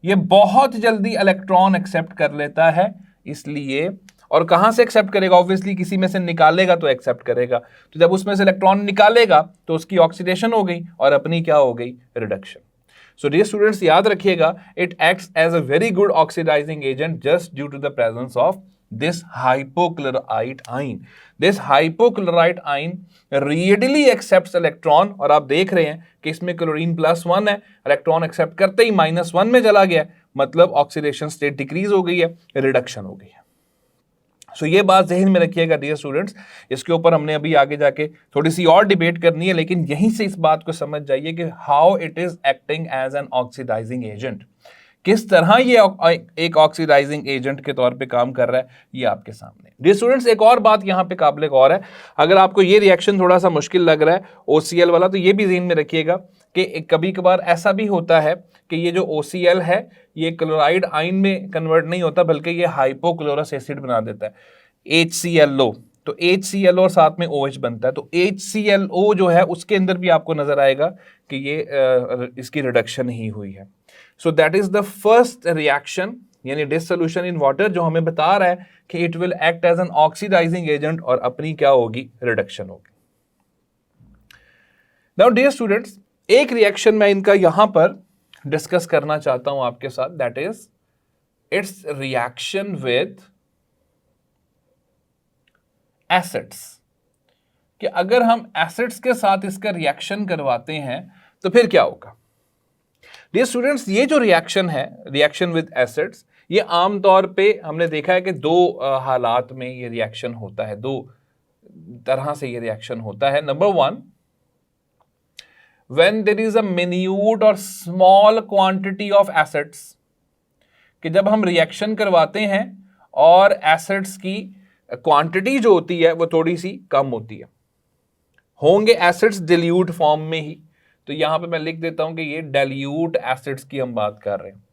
ये बहुत जल्दी इलेक्ट्रॉन एक्सेप्ट कर लेता है, इसलिए, और कहां से एक्सेप्ट करेगा, ऑब्वियसली किसी में से निकालेगा तो एक्सेप्ट करेगा। तो जब उसमें से इलेक्ट्रॉन निकालेगा तो उसकी ऑक्सीडेशन हो गई और अपनी क्या हो गई, रिडक्शन। सो डियर स्टूडेंट्स, याद रखिएगा, it acts as a very good oxidising agent just due to the presence of this hypochlorite ion। This hypochlorite ion readily accepts electron, और आप देख रहे हैं कि इसमें क्लोरीन +1 है, इलेक्ट्रॉन एक्सेप्ट करते ही -1 में चला गया, मतलब ऑक्सीडेशन स्टेट डिक्रीज हो गई है, रिडक्शन हो गई है। सो ये बात ज़हन में रखिएगा डियर स्टूडेंट्स, इसके ऊपर हमने अभी आगे जाके थोड़ी सी और डिबेट करनी है, लेकिन यहीं से इस बात को समझ जाइए कि how it is acting as an oxidizing agent, किस तरह ये एक ऑक्सीडाइजिंग एजेंट के तौर पे काम कर रहा है, ये आपके सामने। डियर स्टूडेंट्स, एक और बात यहाँ पे काबिल गौर है, अगर आपको ये रिएक्शन थोड़ा सा मुश्किल लग रहा है OCl वाला, तो ये भी ज़हन में रखिएगा कि कभी कभार ऐसा भी होता है कि ये जो OCl है ये क्लोराइड आयन में कन्वर्ट नहीं होता, बल्कि ये हाइपोक्लोरस एसिड बना देता है, HClO। तो HCl और साथ में OH बनता है, तो HClO जो है उसके अंदर भी आपको नजर आएगा कि ये इसकी रिडक्शन ही हुई है। So that is the first reaction, यानी डिसोल्यूशन इन वाटर, जो हमें बता रहा है कि it will act as an oxidizing agent और अपनी क्या होगी, रिडक्शन होगी। नाउ डियर स्टूडेंट्स, एक रिएक्शन मैं इनका यहां पर डिस्कस करना चाहता हूं आपके साथ, that is it's reaction with acids, कि अगर हम एसिड्स के साथ इसका रिएक्शन करवाते हैं तो फिर क्या होगा। डियर स्टूडेंट्स, ये जो रिएक्शन है, रिएक्शन विद एसिड्स, ये आमतौर पे हमने देखा है कि दो हालात में ये रिएक्शन होता है, दो तरह से ये रिएक्शन होता है। Number 1, when there is a minute और स्मॉल क्वांटिटी ऑफ एसिड्स, कि जब हम रिएक्शन करवाते हैं और एसिड्स की क्वांटिटी जो होती है वो थोड़ी सी कम होती है, होंगे एसिड्स डिल्यूट फॉर्म में ही, तो यहां पे मैं लिख देता हूं कि ये डाइल्यूट एसिड्स की हम बात कर रहे हैं।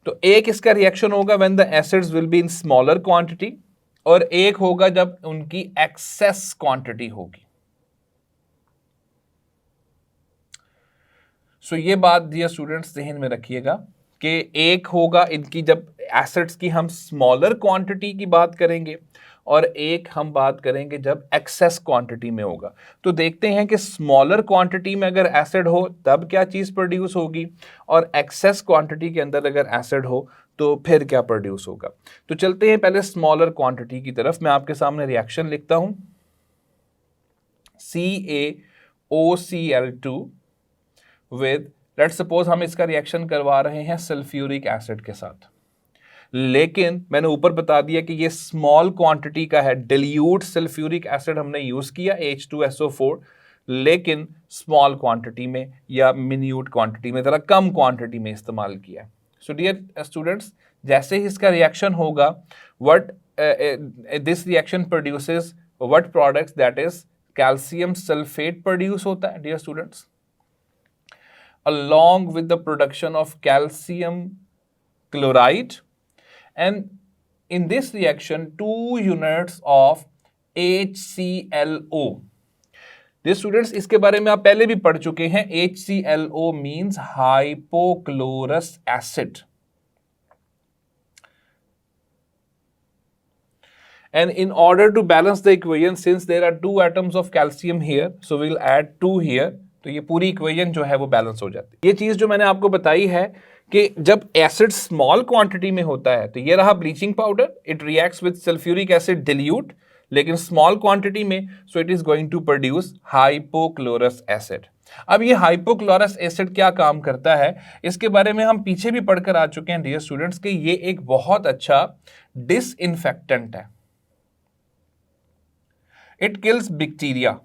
तो एक इसका रिएक्शन होगा when the acids will be in smaller quantity, और एक होगा जब उनकी एक्सेस क्वांटिटी होगी। सो ये बात डियर स्टूडेंट्स ध्यान में रखिएगा कि एक होगा इनकी जब एसिड्स की हम स्मॉलर क्वांटिटी की बात करेंगे, और एक हम बात करेंगे जब एक्सेस क्वांटिटी में होगा। तो देखते हैं कि स्मॉलर क्वांटिटी में अगर एसिड हो तब क्या चीज प्रोड्यूस होगी, और एक्सेस क्वांटिटी के अंदर अगर एसिड हो तो फिर क्या प्रोड्यूस होगा। तो चलते हैं पहले स्मॉलर क्वांटिटी की तरफ। मैं आपके सामने रिएक्शन लिखता हूं, CaOCl2 विद, लेट्स सपोज हम इसका रिएक्शन करवा रहे हैं सल्फ्यूरिक एसिड के साथ, लेकिन मैंने ऊपर बता दिया कि ये स्मॉल क्वांटिटी का है, डिल्यूट सल्फ्यूरिक एसिड हमने यूज किया H2SO4, लेकिन स्मॉल क्वांटिटी में या मिन्यूट क्वांटिटी में, जरा कम क्वांटिटी में इस्तेमाल किया है। सो डियर स्टूडेंट्स, जैसे ही इसका रिएक्शन होगा, what this reaction produces what products, that is calcium sulphate produce होता है dear students, along with the production of calcium chloride, and in this reaction 2 units of HClO. These students, इसके बारे में आप पहले भी पढ़ चुके हैं। HClO means hypochlorous acid, and in order to balance the equation, since there are 2 atoms of calcium here, so we'll add 2 here, तो ये पूरी इक्वेशन जो है वो बैलेंस हो जाती है। ये चीज जो मैंने आपको बताई है कि जब एसिड स्मॉल क्वांटिटी में होता है, तो ये रहा bleaching powder, it reacts with sulphuric acid dilute, लेकिन स्मॉल क्वांटिटी में, so it is going to produce hypochlorous acid. अब ये हाइपोक्लोरस एसिड क्या काम करता है, इसके बारे में हम पीछे भी पढ़कर आ चुके हैं डियर स्टूडेंट्स कि ये एक बहुत अच्छा डिसइंफेक्टेंट है। It kills bacteria.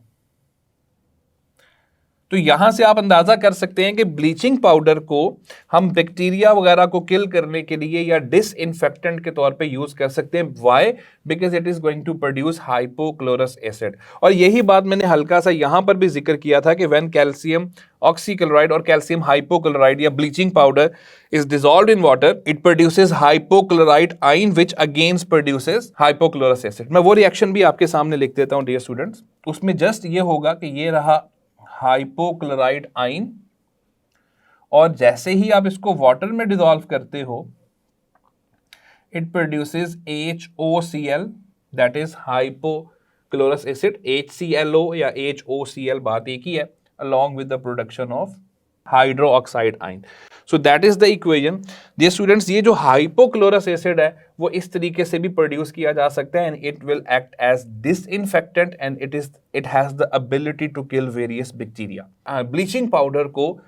तो यहां से आप अंदाजा कर सकते हैं कि ब्लीचिंग पाउडर को हम बैक्टीरिया वगैरह को किल करने के लिए या डिसइंफेक्टेंट के तौर पे यूज कर सकते हैं। Why? Because it is going to produce hypochlorous acid. और यही बात मैंने हल्का सा यहां पर भी जिक्र किया था कि व्हेन कैल्शियम ऑक्सीक्लोराइड और कैल्शियम हाइपोक्लोराइड या bleaching powder is dissolved in water, it produces hypochlorite ion which against produces hypochlorous acid. मैं वो रिएक्शन भी आपके सामने लिख देता हूं डियर स्टूडेंट्स। उसमें जस्ट ये होगा कि ये रहा हाइपोक्लोराइड आयन, और जैसे ही आप इसको वाटर में डिसॉल्व करते हो, it produces HOCl, that is hypochlorous acid. HClO या HOCl बात एक ही है, along with the production of hydroxide ion. So that is the equation. Dear students, ये जो हाइपोक्लोरस एसिड है वो इस तरीके से भी प्रोड्यूस किया जा सकता है, and it will act as disinfectant, and it has the ability to kill various bacteria. Bleaching powder को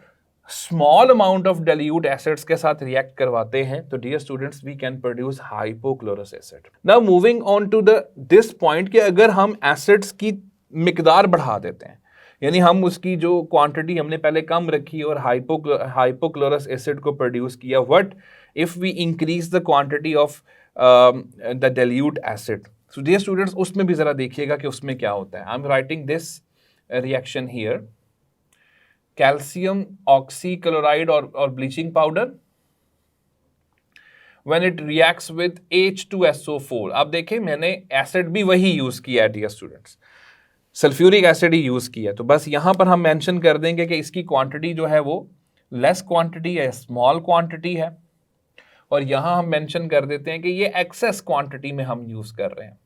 small amount of dilute acids के साथ रिएक्ट करवाते हैं, तो dear students we can produce hypochlorous acid. Now moving on to this point कि अगर हम acids की मिकदार बढ़ा देते हैं, यानी हम उसकी जो क्वांटिटी हमने पहले कम रखी और हाइपोक्लोरस एसिड को प्रोड्यूस किया, what if we increase the quantity of the dilute acid. So dear students, उसमें भी जरा देखिएगा कि उसमें क्या होता है। I am writing this reaction here, calcium oxychloride और bleaching powder when it reacts with H2SO4। अब देखें मैंने एसिड भी वही यूज किया है डियर स्टूडेंट्स, सल्फ्यूरिक एसिड ही यूज किया, तो बस यहां पर हम मेंशन कर देंगे कि इसकी क्वांटिटी जो है वो लेस क्वांटिटी है, स्मॉल क्वांटिटी है, और यहां हम मेंशन कर देते हैं कि ये एक्सेस क्वांटिटी में हम यूज कर रहे हैं।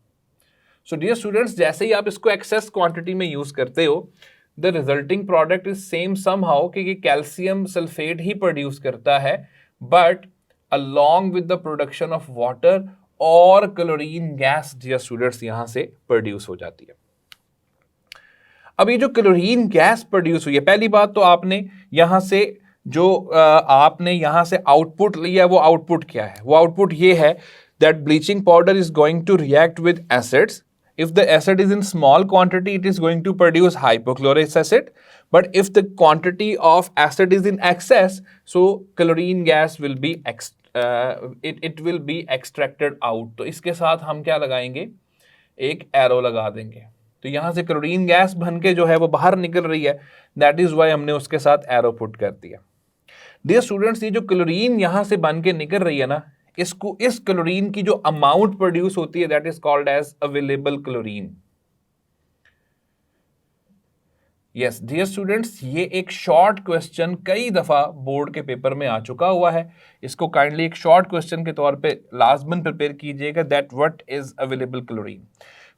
सो डियर स्टूडेंट्स, जैसे ही आप इसको एक्सेस क्वांटिटी में यूज करते हो, the resulting product is same somehow कि कैल्शियम सल्फेट ही प्रोड्यूस करता है, but along with the production of water और क्लोरीन गैस डियर स्टूडेंट्स यहां से प्रोड्यूस हो जाती है। अब ये जो क्लोरीन गैस प्रोड्यूस हुई है, पहली बात तो आपने यहां से जो आपने यहां से आउटपुट लिया, वो आउटपुट क्या है? वो आउटपुट ये है that bleaching powder is going to react with acids. If the acid is in small quantity, it is going to produce hypochlorous acid. But if the quantity of acid is in excess, so chlorine gas will be it will be extracted out. तो इसके साथ हम क्या लगाएंगे? एक arrow लगा देंगे। तो यहां से क्लोरीन गैस बन के जो है वो बाहर निकल रही है, दैट इज वाई हमने उसके साथ एरो पुट कर दिया। डियर स्टूडेंट्स, ये जो क्लोरीन यहां से बन के निकल रही है ना, इसको इस क्लोरीन की जो अमाउंट प्रोड्यूस होती है, that is called as available chlorine. Yes dear students, ये एक शॉर्ट क्वेश्चन कई दफा बोर्ड के पेपर में आ चुका हुआ है। इसको काइंडली एक शॉर्ट क्वेश्चन के तौर पे लाजमन प्रिपेयर कीजिएगा। That what is available chlorine?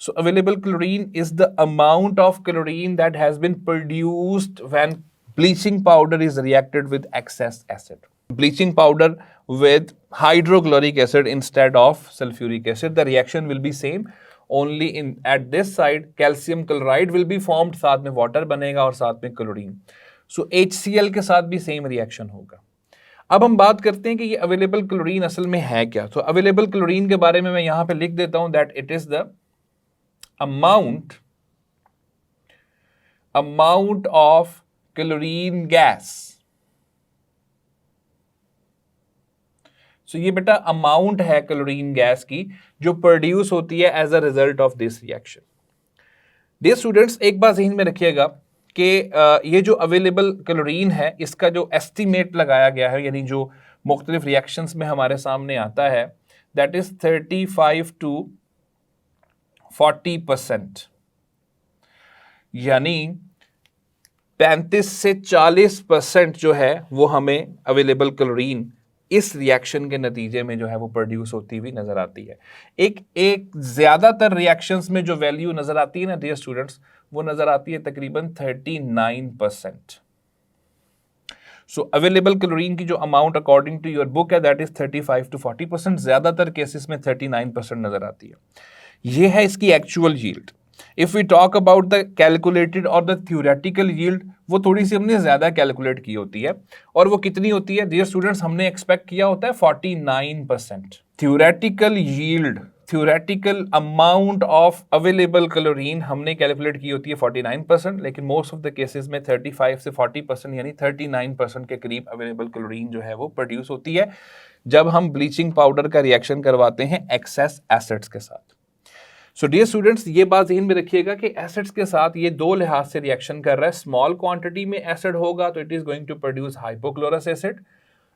So available chlorine is the amount of chlorine that has been produced when bleaching powder is reacted with excess acid. Bleaching powder with hydrochloric acid instead of sulfuric acid. The reaction will be same. Only in at this side calcium chloride will be formed, साथ में water बनेगा और साथ में chlorine. So HCl के साथ भी same reaction होगा। अब हम बात करते हैं कि ये अवेलेबल क्लोरीन असल में है क्या। तो अवेलेबल क्लोरीन के बारे में मैं यहां पे लिख देता हूं that it is the amount of chlorine gas. So ये बेटा अमाउंट है क्लोरीन गैस की जो प्रोड्यूस होती है as a result of this reaction. Dear students, एक बात ध्यान में रखिएगा कि ये जो अवेलेबल क्लोरीन है इसका जो एस्टिमेट लगाया गया है, यानी जो मुख्तलिफ रिएक्शंस में हमारे सामने आता है, दैट इज 35 to 40%, यानी 35 से 40% जो है वो हमें अवेलेबल क्लोरीन इस रिएक्शन के नतीजे में जो है वो प्रोड्यूस होती हुई नजर आती है। एक ज्यादातर रिएक्शंस में जो वैल्यू नजर आती है ना डियर स्टूडेंट्स, वो नजर आती है तकरीबन 39%। सो अवेलेबल क्लोरीन की जो amount according to your book है दैट इज 35 to 40%, ज्यादातर केसेस में 39% नजर आती है। ये है इसकी actual yield. If we talk about the calculated और द थ्योरेटिकल यील्ड, वो थोड़ी सी हमने ज्यादा कैलकुलेट की होती है, और वो कितनी होती है डियर स्टूडेंट्स? हमने एक्सपेक्ट किया होता है 49%। Theoretical yield, theoretical amount of available chlorine हमने कैलकुलेट की होती है 49%, लेकिन मोस्ट ऑफ द केसेस में 35 से 40% यानी 39% के करीब अवेलेबल क्लोरीन जो है वो प्रोड्यूस होती है जब हम ब्लीचिंग पाउडर का रिएक्शन करवाते हैं एक्सेस एसिड्स के साथ। सो डियर स्टूडेंट्स, ये बात ध्यान में रखिएगा कि एसिड्स के साथ ये दो लिहाज से रिएक्शन कर रहा है। स्मॉल क्वांटिटी में एसिड होगा तो it is going to produce hypochlorous acid,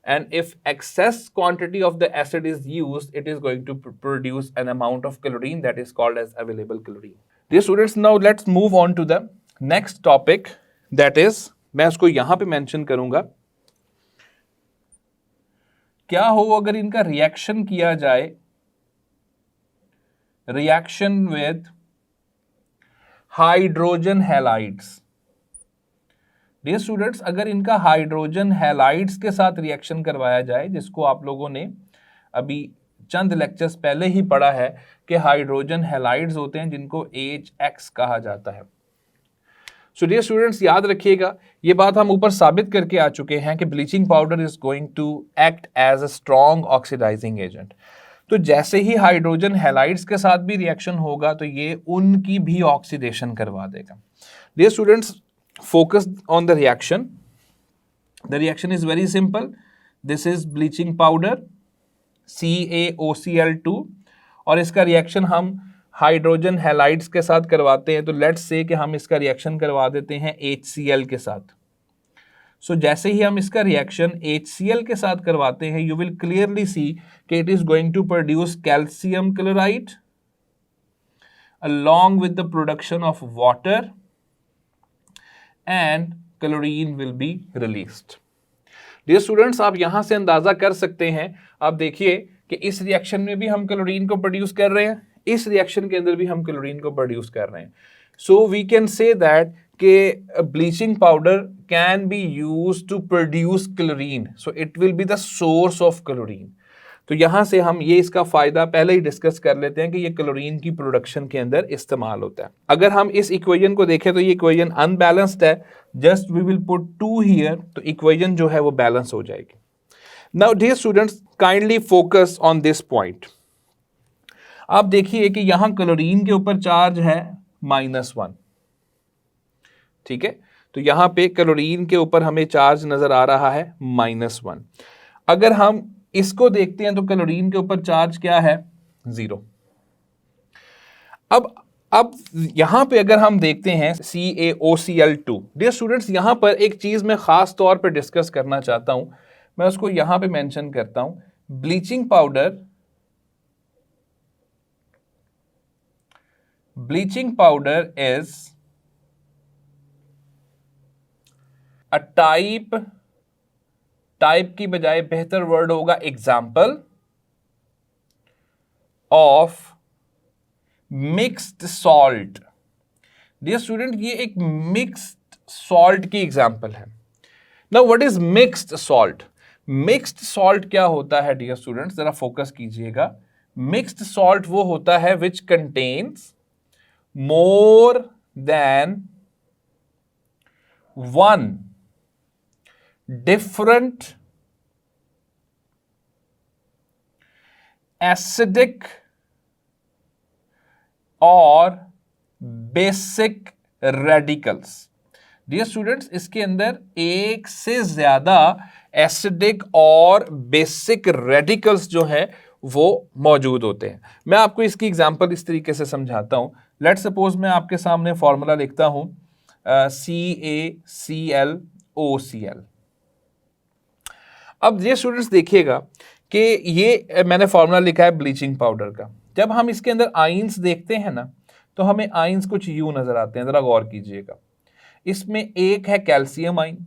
and if excess quantity of the acid is used, it is going to produce an amount of chlorine that is called as available chlorine. Dear students, now let's move on to the next topic, that is, मैं उसको यहां पे mention करूंगा, क्या हो अगर इनका reaction किया जाए, reaction with hydrogen halides. Dear students, अगर इनका हाइड्रोजन हैलाइड्स के साथ रिएक्शन करवाया जाए, जिसको आप लोगों ने अभी चंद लेक्चर्स पहले ही पढ़ा है कि हाइड्रोजन हैलाइड्स होते हैं जिनको HX कहा जाता है। सो डियर स्टूडेंट्स, याद रखिएगा ये बात हम ऊपर साबित करके आ चुके हैं कि bleaching powder is going to act as a strong oxidising agent. तो जैसे ही हाइड्रोजन हैलाइड्स के साथ भी रिएक्शन होगा तो ये उनकी भी ऑक्सीडेशन करवा देगा। Dear students, focus on the reaction. The reaction is very simple. This is bleaching powder CaOCl2 और इसका रिएक्शन हम हाइड्रोजन हैलाइड्स के साथ करवाते हैं। तो लेट्स से कि हम इसका रिएक्शन करवा देते हैं HCl के साथ। सो जैसे ही हम इसका रिएक्शन HCl के साथ करवाते हैं, यू विल क्लियरली सी कि it is going to produce calcium chloride along with the production of water and chlorine will be released. Dear students, आप यहां से अंदाजा कर सकते हैं, आप देखिए कि इस रिएक्शन में भी हम क्लोरीन को प्रोड्यूस कर रहे हैं, इस रिएक्शन के अंदर भी हम क्लोरीन को प्रोड्यूस कर रहे हैं। So we can say that कि bleaching powder can be used to produce chlorine, so it will be the source of chlorine. तो यहां से हम ये इसका फायदा पहले ही डिस्कस कर लेते हैं कि ये क्लोरीन की प्रोडक्शन के अंदर इस्तेमाल होता है। अगर हम इस इक्वेशन को देखें तो ये इक्वेशन अनबैलेंस्ड है, just we will put 2 here, तो इक्वेशन जो है वो बैलेंस हो जाएगी। Now dear students, kindly focus on this point. आप देखिए कि यहां क्लोरीन के ऊपर चार्ज है -1, ठीक है, तो यहां पे क्लोरीन के ऊपर हमें चार्ज नजर आ रहा है -1। अगर हम इसको देखते हैं तो क्लोरीन के ऊपर चार्ज क्या है? 0। अब यहां पे अगर हम देखते हैं CaOCl2, डियर स्टूडेंट्स, यहां पर एक चीज मैं खास तौर पे डिस्कस करना चाहता हूं, मैं उसको यहां पे मेंशन करता हूं। Bleaching powder is a type की बजाय बेहतर वर्ड होगा example of mixed salt. Dear student, ये एक मिक्स्ड सॉल्ट की एग्जाम्पल है। Now what is mixed salt? Mixed salt क्या होता है डियर स्टूडेंट्स, जरा फोकस कीजिएगा। मिक्स्ड सॉल्ट वो होता है which contains more than one different acidic और बेसिक रेडिकल्स। डियर स्टूडेंट्स, इसके अंदर एक से ज्यादा एसिडिक और बेसिक रेडिकल्स जो है वो मौजूद होते हैं। मैं आपको इसकी एग्जांपल इस तरीके से समझाता हूं। लेट सपोज मैं आपके सामने फॉर्मूला लिखता हूं CaClOCl। अब ये स्टूडेंट्स देखिएगा कि ये मैंने फॉर्मूला लिखा है ब्लीचिंग पाउडर का। जब हम इसके अंदर आइंस देखते हैं ना, तो हमें आइंस कुछ यूं नजर आते हैं, जरा गौर कीजिएगा। इसमें एक है कैल्शियम आइन।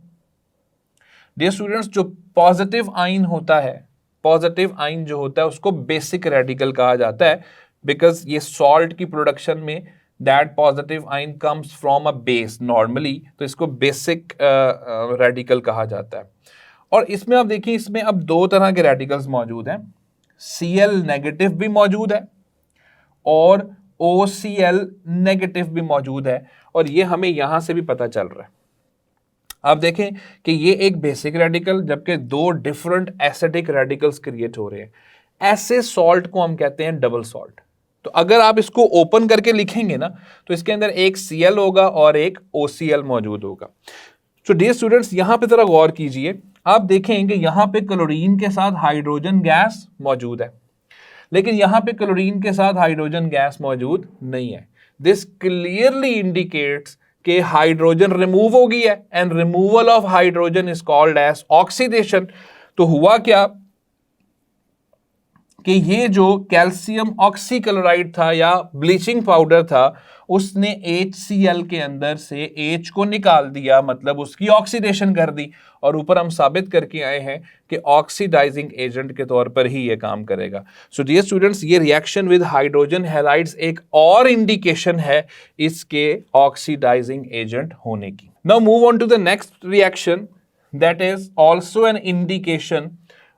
डियर स्टूडेंट्स, जो पॉजिटिव आइन होता है, पॉजिटिव आइन जो होता है उसको बेसिक रेडिकल कहा जाता है, बिकॉज ये सॉल्ट की प्रोडक्शन में that positive ion comes from a base normally, तो इसको बेसिक रेडिकल कहा जाता है। और इसमें आप देखिए, इसमें अब दो तरह के रेडिकल्स मौजूद हैं। Cl नेगेटिव भी मौजूद है और OCl नेगेटिव भी मौजूद है, और ये हमें यहां से भी पता चल रहा है। आप देखें कि ये एक बेसिक रेडिकल, जबकि दो डिफरेंट एसिडिक रेडिकल्स क्रिएट हो रहे हैं। ऐसे सॉल्ट को हम कहते हैं डबल सॉल्ट। तो अगर आप इसको ओपन करके लिखेंगे ना, तो इसके अंदर एक Cl होगा और एक OCl मौजूद होगा। तो डियर स्टूडेंट्स, यहां पे जरा गौर कीजिए। आप देखें कि यहां पे क्लोरीन के साथ हाइड्रोजन गैस मौजूद है, लेकिन यहां पे क्लोरीन के साथ हाइड्रोजन गैस मौजूद नहीं है। दिस क्लियरली इंडिकेट्स कि हाइड्रोजन रिमूव हो गई है, and removal of hydrogen is called as oxidation. तो हुआ क्या कि ये जो कैल्शियम ऑक्सीक्लोराइड था या ब्लीचिंग पाउडर था, उसने HCl के अंदर से H को निकाल दिया, मतलब उसकी ऑक्सीडेशन कर दी, और ऊपर हम साबित करके आए हैं कि ऑक्सीडाइजिंग एजेंट के तौर पर ही ये काम करेगा। सो डियर स्टूडेंट्स, ये रिएक्शन विद हाइड्रोजन हैलाइड्स एक और इंडिकेशन है इसके ऑक्सीडाइजिंग एजेंट होने की। Now move on to the next reaction, that is also an indication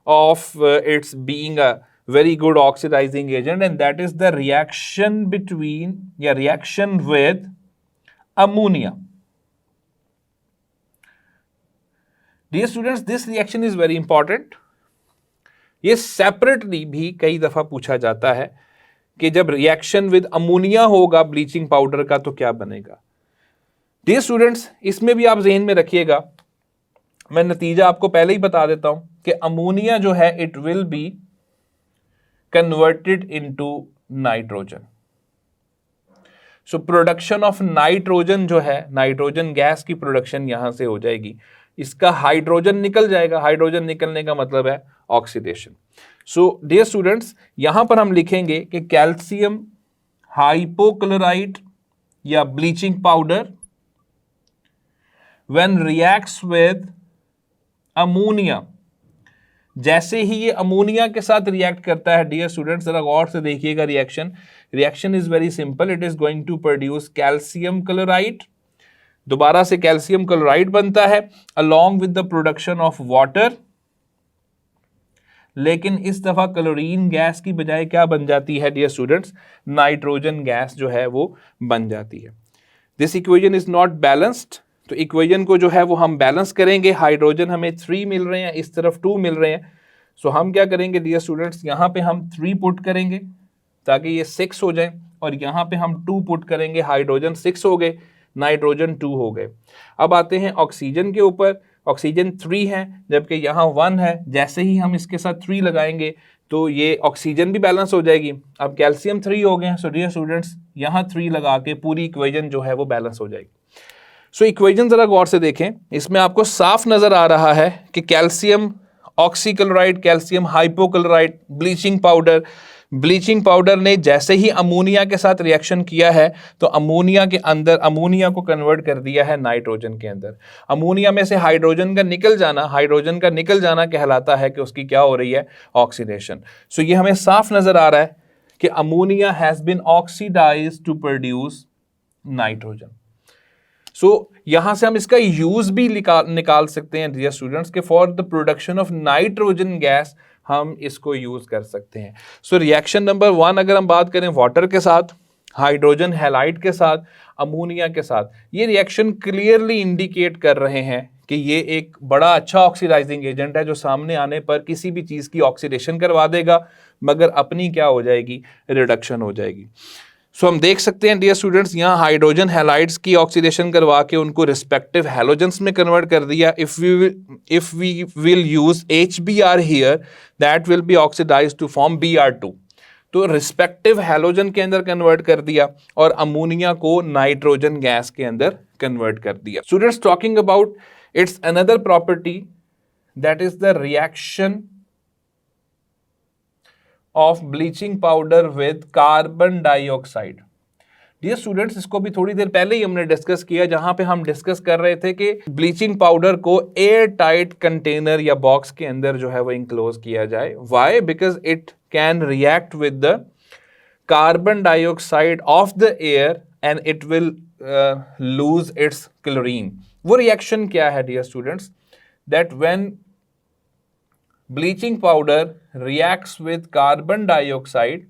of its being a very good oxidizing agent, and that is the reaction with ammonia. Dear students, this reaction is very important. ये separately भी कई दफा पूछा जाता है कि जब reaction with ammonia होगा ब्लीचिंग पाउडर का तो क्या बनेगा। डियर स्टूडेंट्स, इसमें भी आप ज़हन में रखिएगा, मैं नतीजा आपको पहले ही बता देता हूं कि अमोनिया जो है it will be converted into nitrogen. So production of nitrogen जो है, नाइट्रोजन गैस की प्रोडक्शन यहां से हो जाएगी, इसका हाइड्रोजन निकल जाएगा। हाइड्रोजन निकलने का मतलब है ऑक्सीडेशन। सो डियर स्टूडेंट्स, यहां पर हम लिखेंगे कि कैल्शियम हाइपोक्लोराइड या bleaching powder when reacts with ammonia, जैसे ही ये अमोनिया के साथ रिएक्ट करता है, डियर स्टूडेंट्स जरा गौर से देखिएगा reaction is very simple. It is going to produce calcium chloride, दोबारा से कैल्शियम क्लोराइड बनता है along with the production of water, लेकिन इस दफा क्लोरीन गैस की बजाय क्या बन जाती है डियर स्टूडेंट्स, नाइट्रोजन गैस जो है वो बन जाती है। This equation is not balanced, तो इक्वेशन को जो है वो हम बैलेंस करेंगे। हाइड्रोजन हमें 3 मिल रहे हैं, इस तरफ 2 मिल रहे हैं। सो हम क्या करेंगे डियर स्टूडेंट्स, यहाँ पे हम 3 पुट करेंगे ताकि ये 6 हो जाए, और यहाँ पे हम 2 पुट करेंगे, हाइड्रोजन 6 हो गए, नाइट्रोजन 2 हो गए। अब आते हैं ऑक्सीजन के ऊपर, ऑक्सीजन 3 है जबकि यहाँ 1 है। जैसे ही हम इसके साथ 3 लगाएंगे तो ये ऑक्सीजन भी बैलेंस हो जाएगी। अब कैल्शियम 3 हो गए, सो डियर स्टूडेंट्स यहाँ 3 लगा के पूरी इक्वेशन जो है वो बैलेंस हो जाएगी। सो इक्वेशन जरा गौर से देखें, इसमें आपको साफ नजर आ रहा है कि calcium oxychloride, calcium hypochloride, bleaching powder bleaching powder ने जैसे ही अमोनिया के साथ रिएक्शन किया है तो अमोनिया के अंदर अमोनिया को कन्वर्ट कर दिया है नाइट्रोजन के अंदर। अमोनिया में से हाइड्रोजन का निकल जाना कहलाता है कि उसकी क्या हो रही है, ऑक्सीडेशन। सो ये हमें साफ नजर आ रहा है कि ammonia has been oxidised to produce nitrogen. So यहां से हम इसका यूज भी निकाल सकते हैं डियर स्टूडेंट्स के for the production of nitrogen gas हम इसको यूज कर सकते हैं। सो रिएक्शन नंबर 1 अगर हम बात करें वाटर के साथ, हाइड्रोजन हैलाइड के साथ, अमोनिया के साथ, ये रिएक्शन क्लियरली इंडिकेट कर रहे हैं कि ये एक बड़ा अच्छा ऑक्सीडाइजिंग एजेंट है जो सामने आने पर किसी भी चीज की ऑक्सीडेशन करवा देगा मगर अपनी क्या हो जाएगी, रिडक्शन हो जाएगी। सो हम देख सकते हैं डियर स्टूडेंट्स यहाँ हाइड्रोजन हैलाइड्स की ऑक्सीडेशन करवा के उनको रिस्पेक्टिव हैलोजेंस में कन्वर्ट कर दिया। If we will use HBr here that will be oxidised to form Br2। तो रिस्पेक्टिव हैलोजन के अंदर कन्वर्ट कर दिया और अमोनिया को नाइट्रोजन गैस के अंदर कन्वर्ट कर दिया। Students talking about its another property that is the reaction of bleaching powder with carbon dioxide. Dear students इसको भी थोड़ी देर पहले ही हमने डिस्कस किया जहां पे हम डिस्कस कर रहे थे कि ब्लीचिंग पाउडर को एयर टाइट कंटेनर या बॉक्स के अंदर जो है वो इंक्लोज किया जाए। Why? Because it can react with the carbon dioxide of the air and it will lose its chlorine. वो रिएक्शन क्या है dear students? That when bleaching powder reacts with carbon dioxide,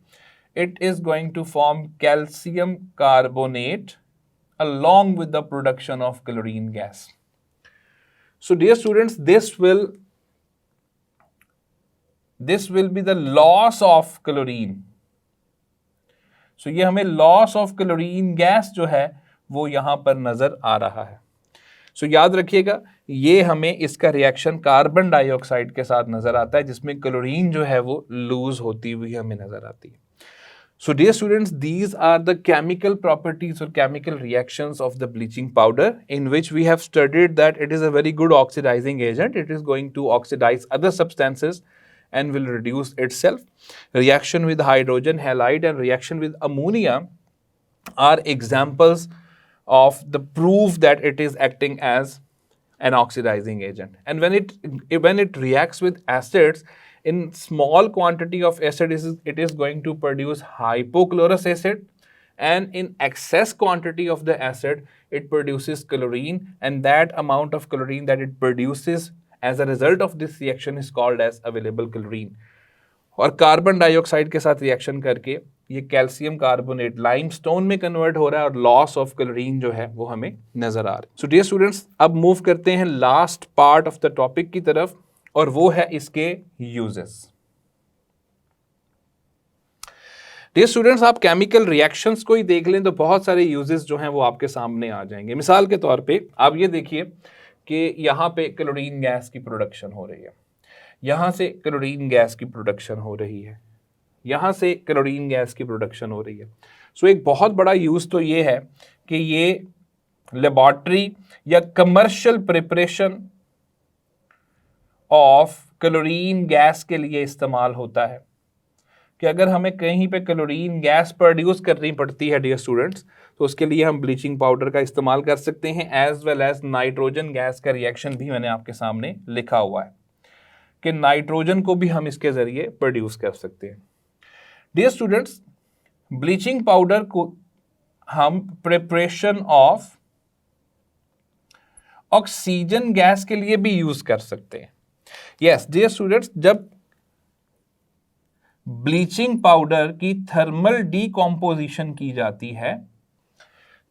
it is going to form calcium carbonate along with the production of chlorine gas. So dear students, this will be the loss of chlorine. So ये हमें loss of chlorine gas जो है वो यहां पर नजर आ रहा है। सो याद रखिएगा ये हमें इसका रिएक्शन कार्बन डाइऑक्साइड के साथ नजर आता है जिसमें क्लोरीन जो है वो लूज होती हुई हमें नजर आती है। So dear students, these are the chemical properties और chemical reactions of the bleaching powder in which we have studied that it is a very good oxidising agent. It is going to oxidise other substances and will reduce itself. Reaction with hydrogen halide and reaction with ammonia are examples of the proof that it is acting as an oxidizing agent. And when it reacts with acids in small quantity of acid, it is going to produce hypochlorous acid, and in excess quantity of the acid it produces chlorine, and that amount of chlorine that it produces as a result of this reaction is called as available chlorine. और carbon dioxide के साथ reaction करके ये calcium carbonate limestone में convert हो रहा है और लॉस ऑफ क्लोरीन जो है वो हमें नजर आ रहा है। सो डियर स्टूडेंट्स, अब मूव करते हैं last part of the topic की तरफ और वो है इसके यूजेस। डियर स्टूडेंट्स, आप केमिकल रिएक्शंस को ही देख लें तो बहुत सारे यूजेस जो हैं वो आपके सामने आ जाएंगे। मिसाल के तौर पे आप ये देखिए कि यहाँ पे क्लोरीन गैस की प्रोडक्शन हो रही है, यहाँ से क्लोरीन गैस की प्रोडक्शन हो रही है, यहाँ से क्लोरीन गैस की प्रोडक्शन हो रही है। सो एक बहुत बड़ा यूज़ तो ये है कि ये लेबॉर्ट्री या commercial preparation of chlorine gas के लिए इस्तेमाल होता है कि अगर हमें कहीं पे क्लोरीन गैस प्रोड्यूस करनी पड़ती है डियर स्टूडेंट्स तो उसके लिए हम ब्लीचिंग पाउडर का इस्तेमाल कर सकते हैं, as well as nitrogen gas का रिएक्शन भी मैंने आपके सामने लिखा हुआ है कि नाइट्रोजन को भी हम इसके जरिए प्रोड्यूस कर सकते हैं। डियर स्टूडेंट्स, ब्लीचिंग पाउडर को हम प्रिपरेशन ऑफ ऑक्सीजन गैस के लिए भी यूज कर सकते हैं। यस डियर स्टूडेंट्स, जब ब्लीचिंग पाउडर की थर्मल डीकॉम्पोजिशन की जाती है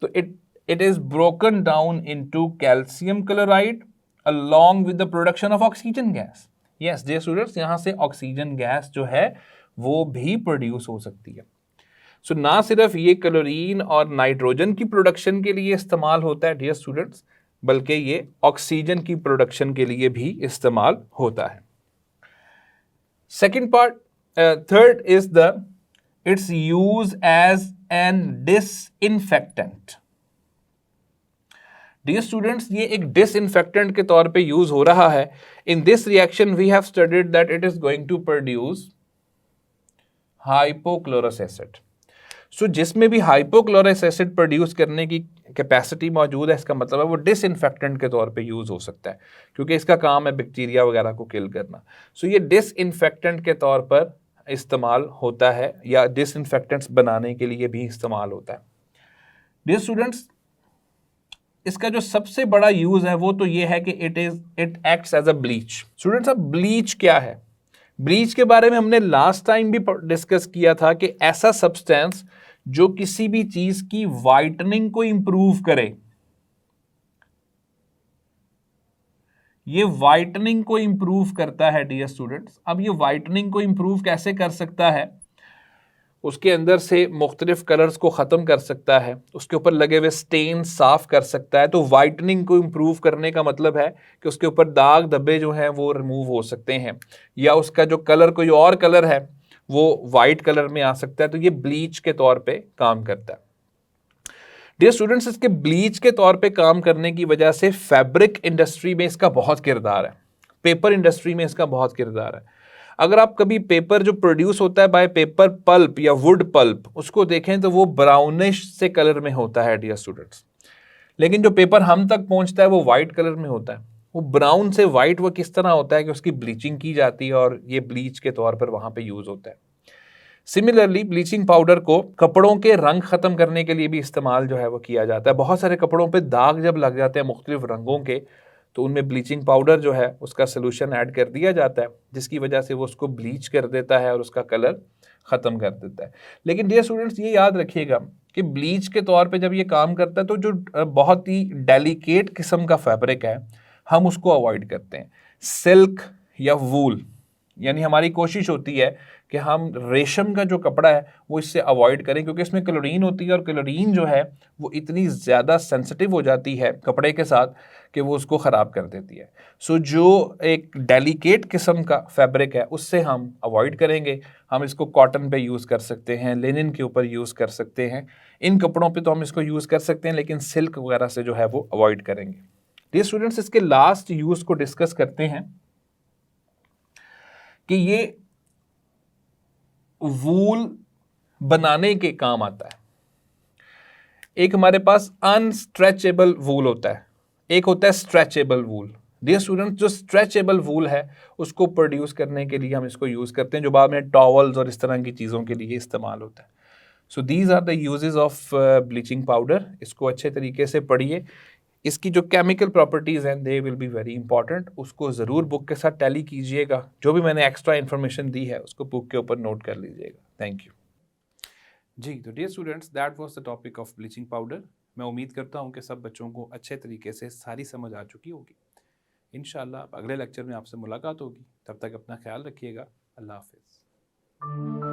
तो it is broken down into calcium chloride along with the production of oxygen gas. Yes, dear students, यहाँ से ऑक्सीजन गैस जो है वो भी प्रोड्यूस हो सकती है। सो ना सिर्फ ये क्लोरीन और नाइट्रोजन की प्रोडक्शन के लिए इस्तेमाल होता है डियर स्टूडेंट्स, बल्कि ये ऑक्सीजन की प्रोडक्शन के लिए भी इस्तेमाल होता है। Second part, third is the its use as an disinfectant. Dear students, ये एक डिसइंफेक्टेंट के तौर पे यूज हो रहा है। In this reaction we have studied that it is going to produce hypochlorous acid. So जिसमें भी हाइपोक्लोरस एसिड प्रोड्यूस करने की कैपेसिटी मौजूद है, इसका मतलब है वो डिसइंफेक्टेंट के तौर पे यूज़ हो सकता है, क्योंकि इसका काम है बैक्टीरिया वगैरह को किल करना। सो ये डिसइंफेक्टेंट के तौर पर इस्तेमाल होता है या डिसइंफेक्टेंट्स बनाने के लिए भी इस्तेमाल होता है। डियर स्टूडेंट्स, इसका जो सबसे बड़ा यूज है वो तो ये है कि it acts as a bleach. Students, अब ब्लीच क्या है? ब्लीच के बारे में हमने लास्ट टाइम भी डिस्कस किया था कि ऐसा सब्सटेंस जो किसी भी चीज की वाइटनिंग को इंप्रूव करे, ये वाइटनिंग को इंप्रूव करता है डियर स्टूडेंट्स। अब ये वाइटनिंग को इंप्रूव कैसे कर सकता है? उसके अंदर से मुख्तलिफ कलर्स को ख़त्म कर सकता है, उसके ऊपर लगे हुए स्टेन साफ कर सकता है। तो वाइटनिंग को इम्प्रूव करने का मतलब है कि उसके ऊपर दाग धब्बे जो हैं वो रिमूव हो सकते हैं, या उसका जो कलर कोई और कलर है वो वाइट कलर में आ सकता है। तो ये ब्लीच के तौर पे काम करता है। डियर स्टूडेंट्स, इसके ब्लीच के तौर पे काम करने की वजह से फैब्रिक इंडस्ट्री में इसका बहुत किरदार है, पेपर इंडस्ट्री में इसका बहुत किरदार है। अगर आप कभी पेपर जो प्रोड्यूस होता है बाय पेपर पल्प या वुड पल्प, उसको देखें तो वो ब्राउनिश से कलर में होता है डियर स्टूडेंट्स। लेकिन जो पेपर हम तक पहुंचता है वो वाइट कलर में होता है। वो ब्राउन से वाइट वो किस तरह होता है कि उसकी ब्लीचिंग की जाती है और ये ब्लीच के तौर पर वहां पे यूज होता है। सिमिलरली ब्लीचिंग पाउडर को कपड़ों के रंग खत्म करने के लिए भी इस्तेमाल जो है वो किया जाता है। बहुत सारे कपड़ों पे दाग जब लग जाते हैं मुख्तलिफ रंगों के, तो उनमें ब्लीचिंग पाउडर जो है उसका सोल्यूशन ऐड कर दिया जाता है, जिसकी वजह से वो उसको ब्लीच कर देता है और उसका कलर ख़त्म कर देता है। लेकिन डियर स्टूडेंट्स, ये याद रखिएगा कि ब्लीच के तौर पे जब ये काम करता है तो जो बहुत ही डेलिकेट किस्म का फैब्रिक है हम उसको अवॉइड करते हैं। सिल्क या वूल, यानी हमारी कोशिश होती है कि हम रेशम का जो कपड़ा है वो इससे अवॉइड करें, क्योंकि इसमें क्लोरीन होती है और क्लोरीन जो है वो इतनी ज़्यादा सेंसिटिव हो जाती है कपड़े के साथ कि वो उसको ख़राब कर देती है। सो जो एक डेलिकेट किस्म का फैब्रिक है उससे हम अवॉइड करेंगे। हम इसको कॉटन पे यूज़ कर सकते हैं, लिनन के ऊपर यूज़ कर सकते हैं, इन कपड़ों पे तो हम इसको यूज़ कर सकते हैं, लेकिन सिल्क वगैरह से जो है वो अवॉइड करेंगे। डियर स्टूडेंट्स, इसके लास्ट यूज़ को डिस्कस करते हैं कि ये वूल बनाने के काम आता है। एक हमारे पास अनस्ट्रेचेबल वूल होता है, एक होता है स्ट्रेचेबल वूल। डियर स्टूडेंट, जो स्ट्रेचेबल वूल है उसको प्रोड्यूस करने के लिए हम इसको यूज करते हैं, जो बाद में टॉवल्स और इस तरह की चीज़ों के लिए इस्तेमाल होता है। So these are the uses of bleaching powder. इसको अच्छे तरीके से पढ़िए। इसकी जो केमिकल प्रॉपर्टीज़ हैं they will be very important. उसको ज़रूर बुक के साथ टैली कीजिएगा। जो भी मैंने एक्स्ट्रा इन्फॉर्मेशन दी है उसको बुक के ऊपर नोट कर लीजिएगा। थैंक यू जी। तो dear students, that was the topic of bleaching powder. मैं उम्मीद करता हूँ कि सब बच्चों को अच्छे तरीके से सारी समझ आ चुकी होगी। इंशाल्लाह अगले लेक्चर में आपसे मुलाकात होगी। तब तक अपना ख्याल रखिएगा। अल्लाह हाफिज़।